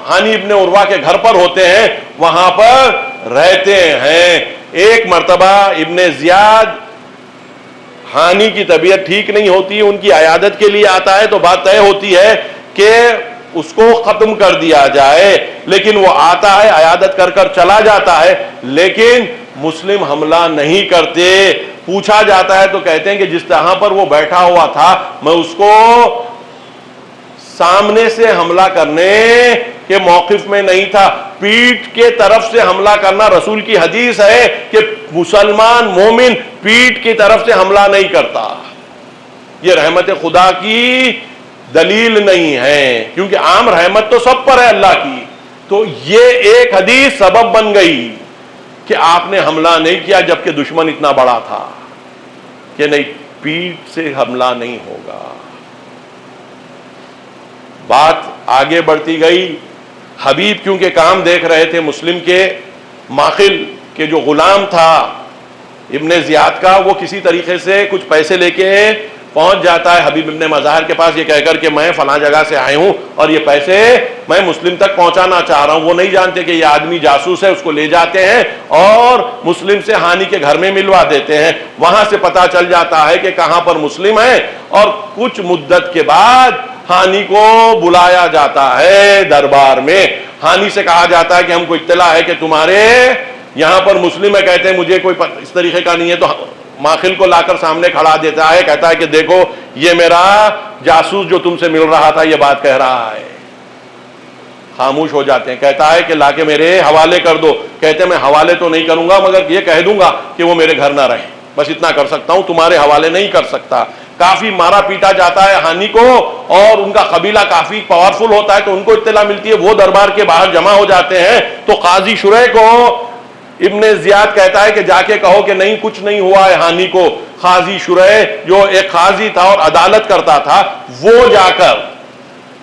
ہانی ابن عروہ کے گھر پر ہوتے ہیں وہاں پر رہتے ہیں۔ ایک مرتبہ ابن زیاد، ہانی کی طبیعت ٹھیک نہیں ہوتی، ان کی عیادت کے لیے آتا ہے، تو بات طے ہوتی ہے کہ اس کو ختم کر دیا جائے، لیکن وہ آتا ہے، عیادت کر کر چلا جاتا ہے، لیکن مسلم حملہ نہیں کرتے۔ پوچھا جاتا ہے تو کہتے ہیں کہ جس طرح پر وہ بیٹھا ہوا تھا میں اس کو سامنے سے حملہ کرنے کے موقف میں نہیں تھا، پیٹھ کے طرف سے حملہ کرنا، رسول کی حدیث ہے کہ مسلمان مومن پیٹھ کی طرف سے حملہ نہیں کرتا۔ یہ رحمت خدا کی دلیل نہیں ہے، کیونکہ عام رحمت تو سب پر ہے اللہ کی، تو یہ ایک حدیث سبب بن گئی کہ آپ نے حملہ نہیں کیا جبکہ دشمن اتنا بڑا تھا کہ نہیں، پیٹھ سے حملہ نہیں ہوگا۔ بات آگے بڑھتی گئی، حبیب کیونکہ کام دیکھ رہے تھے مسلم کے، ماخل کے جو غلام تھا ابن زیاد کا، وہ کسی طریقے سے کچھ پیسے لے کے پہنچ جاتا ہے حبیب ابن مظاہر کے پاس، یہ کہہ کر کہ میں فلاں جگہ سے آئے ہوں اور یہ پیسے میں مسلم تک پہنچانا چاہ رہا ہوں۔ وہ نہیں جانتے کہ یہ آدمی جاسوس ہے، اس کو لے جاتے ہیں اور مسلم سے ہانی کے گھر میں ملوا دیتے ہیں۔ وہاں سے پتا چل جاتا ہے کہ کہاں پر مسلم ہے، اور کچھ مدت کے بعد ہانی کو بلایا جاتا ہے دربار میں۔ ہانی سے کہا جاتا ہے کہ ہم کو اطلاع ہے کہ تمہارے یہاں پر مسلم ہے، کہتے ہیں مجھے کوئی اس طریقے کا نہیں ہے، تو ماخل کو لا کر سامنے کھڑا دیتا ہے، کہتا ہے کہ دیکھو یہ میرا جاسوس جو تم سے مل رہا تھا یہ بات کہہ رہا ہے۔ خاموش ہو جاتے ہیں، کہتا ہے کہ لا کے میرے حوالے کر دو، کہتے ہیں میں حوالے تو نہیں کروں گا مگر یہ کہہ دوں گا کہ وہ میرے گھر نہ رہے، بس اتنا کر سکتا ہوں، تمہارے حوالے نہیں کر سکتا۔ کافی مارا پیٹا جاتا ہے ہانی کو، اور ان کا قبیلہ کافی پاورفل ہوتا ہے، تو ان کو اطلاع ملتی ہے، وہ دربار کے باہر جمع ہو جاتے ہیں۔ تو قاضی شریح کو ابن زیاد کہتا ہے کہ جا کے کہو کہ نہیں کچھ نہیں ہوا ہے ہانی کو۔ قاضی شریح جو ایک قاضی تھا اور عدالت کرتا تھا، وہ جا کر،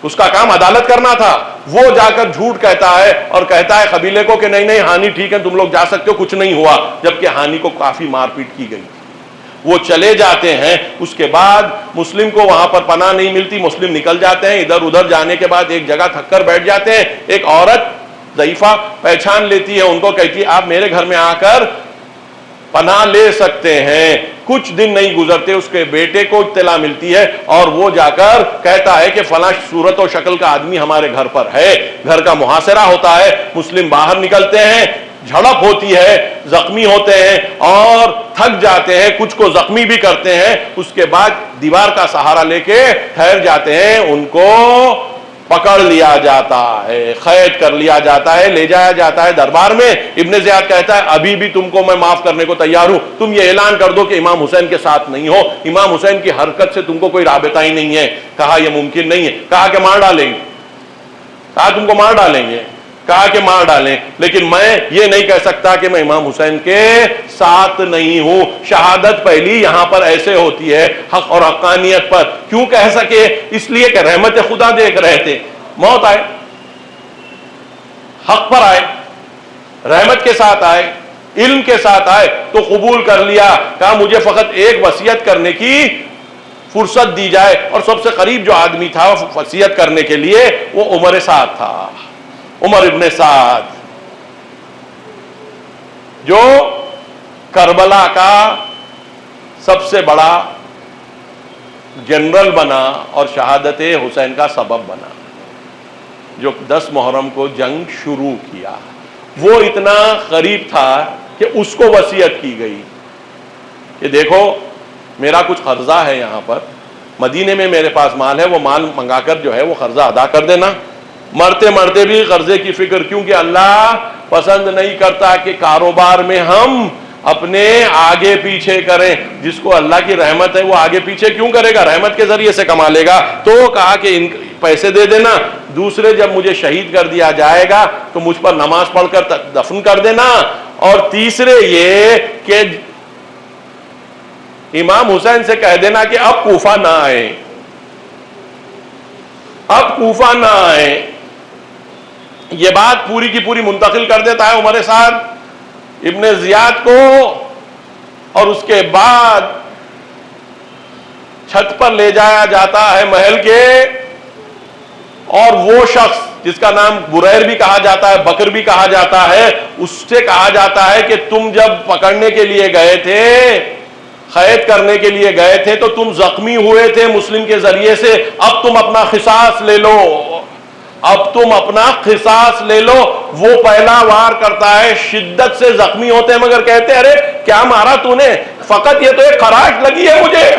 اس کا کام عدالت کرنا تھا، وہ جا کر جھوٹ کہتا ہے اور کہتا ہے قبیلے کو کہ نہیں نہیں ہانی ٹھیک ہے، تم لوگ جا سکتے ہو، کچھ نہیں ہوا، جبکہ ہانی کو کافی مار پیٹ کی گئی تھی۔ وہ چلے جاتے ہیں، اس کے بعد مسلم کو وہاں پر پناہ نہیں ملتی، مسلم نکل جاتے ہیں، ادھر ادھر جانے کے بعد ایک جگہ تھک کر بیٹھ جاتے ہیں۔ ایک عورت ضعیفہ پہچان لیتی ہے ان کو، کہتی ہے آپ میرے گھر میں آ کر پناہ لے سکتے ہیں۔ کچھ دن نہیں گزرتے اس کے بیٹے کو اطلاع ملتی ہے، اور وہ جا کر کہتا ہے کہ فلاں صورت و شکل کا آدمی ہمارے گھر پر ہے۔ گھر کا محاصرہ ہوتا ہے، مسلم باہر نکلتے ہیں، جھڑپ ہوتی ہے، زخمی ہوتے ہیں اور تھک جاتے ہیں، کچھ کو زخمی بھی کرتے ہیں۔ اس کے بعد دیوار کا سہارا لے کے ٹھہر جاتے ہیں، ان کو پکڑ لیا جاتا ہے، قید کر لیا جاتا ہے، لے جایا جاتا ہے دربار میں۔ ابن زیاد کہتا ہے ابھی بھی تم کو میں معاف کرنے کو تیار ہوں، تم یہ اعلان کر دو کہ امام حسین کے ساتھ نہیں ہو، امام حسین کی حرکت سے تم کو کوئی رابطہ ہی نہیں ہے۔ کہا یہ ممکن نہیں ہے، کہا کہ مار ڈالیں گے، کہا تم کو مار ڈالیں گے، کہا کہ مار ڈالیں، لیکن میں یہ نہیں کہہ سکتا کہ میں امام حسین کے ساتھ نہیں ہوں۔ شہادت پہلی یہاں پر ایسے ہوتی ہے حق اور حقانیت پر۔ کیوں کہہ سکے؟ اس لیے کہ رحمت خدا دیکھ رہے تھے، موت آئے، حق پر آئے، رحمت کے ساتھ آئے، علم کے ساتھ آئے تو قبول کر لیا۔ کہا مجھے فقط ایک وصیت کرنے کی فرصت دی جائے، اور سب سے قریب جو آدمی تھا وصیت کرنے کے لیے وہ عمر سعد تھا، عمر ابن سعد، جو کربلا کا سب سے بڑا جنرل بنا اور شہادت حسین کا سبب بنا، جو 10 محرم کو جنگ شروع کیا۔ وہ اتنا قریب تھا کہ اس کو وصیت کی گئی کہ دیکھو میرا کچھ قرضہ ہے یہاں پر، مدینے میں میرے پاس مال ہے، وہ مال منگا کر جو ہے وہ قرضہ ادا کر دینا، مرتے مرتے بھی قرضے کی فکر، کیونکہ اللہ پسند نہیں کرتا کہ کاروبار میں ہم اپنے آگے پیچھے کریں. جس کو اللہ کی رحمت ہے وہ آگے پیچھے کیوں کرے گا؟ رحمت کے ذریعے سے کما لے گا. تو کہا کہ ان پیسے دے دینا، دوسرے جب مجھے شہید کر دیا جائے گا تو مجھ پر نماز پڑھ کر دفن کر دینا. اور تیسرے یہ کہ امام حسین سے کہہ دینا کہ اب کوفہ نہ آئے، اب کوفہ نہ آئے. یہ بات پوری کی پوری منتقل کر دیتا ہے عمر سعد ابن زیاد کو، اور اس کے بعد چھت پر لے جایا جاتا ہے محل کے، اور وہ شخص جس کا نام بریر بھی کہا جاتا ہے، بکر بھی کہا جاتا ہے، اس سے کہا جاتا ہے کہ تم جب پکڑنے کے لیے گئے تھے، قید کرنے کے لیے گئے تھے تو تم زخمی ہوئے تھے مسلم کے ذریعے سے، اب تم اپنا قصاص لے لو، اب تم اپنا قصاص لے لو. وہ پہلا وار کرتا ہے، شدت سے زخمی ہوتے ہیں مگر کہتے ہیں ارے کیا مارا تو نے؟ فقط یہ تو ایک خراش لگی ہے مجھے.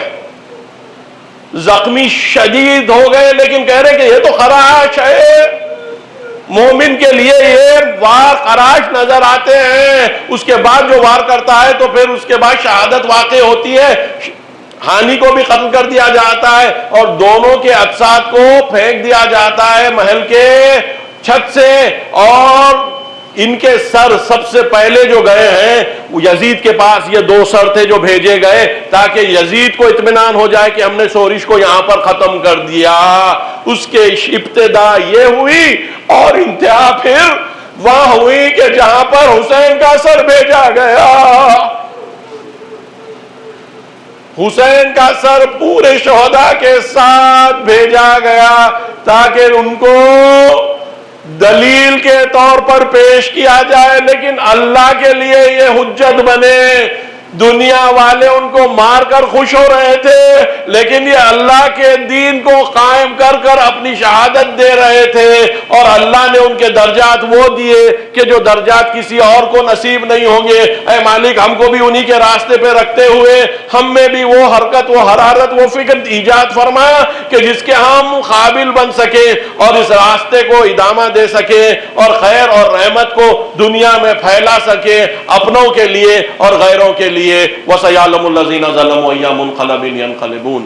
زخمی شدید ہو گئے لیکن کہہ رہے کہ یہ تو خراش ہے. مومن کے لیے یہ وار خراش نظر آتے ہیں. اس کے بعد جو وار کرتا ہے تو پھر اس کے بعد شہادت واقع ہوتی ہے. ہانی کو بھی قتل کر دیا جاتا ہے اور دونوں کے اجساد کو پھینک دیا جاتا ہے محل کے چھت سے. اور ان کے سر سب سے پہلے جو گئے ہیں وہ یزید کے پاس، یہ 2 سر تھے جو بھیجے گئے تاکہ یزید کو اطمینان ہو جائے کہ ہم نے شورش کو یہاں پر ختم کر دیا. اس کے ابتدا یہ ہوئی اور انتہا پھر وہاں ہوئی کہ جہاں پر حسین کا سر بھیجا گیا. حسین کا سر پورے شہداء کے ساتھ بھیجا گیا تاکہ ان کو دلیل کے طور پر پیش کیا جائے، لیکن اللہ کے لیے یہ حجت بنے. دنیا والے ان کو مار کر خوش ہو رہے تھے لیکن یہ اللہ کے دین کو قائم کر کر اپنی شہادت دے رہے تھے. اور اللہ نے ان کے درجات وہ دیے کہ جو درجات کسی اور کو نصیب نہیں ہوں گے. اے مالک ہم کو بھی انہی کے راستے پہ رکھتے ہوئے ہم میں بھی وہ حرکت، وہ حرارت، وہ فکر ایجاد فرما کہ جس کے ہم قابل بن سکیں اور اس راستے کو ادامہ دے سکیں اور خیر اور رحمت کو دنیا میں پھیلا سکیں اپنوں کے لیے اور غیروں کے لیے. وَسَيَعْلَمُ الَّذِينَ ظَلَمُوا أَيَّ مُنْقَلَبٍ يَنْقَلِبُونَ.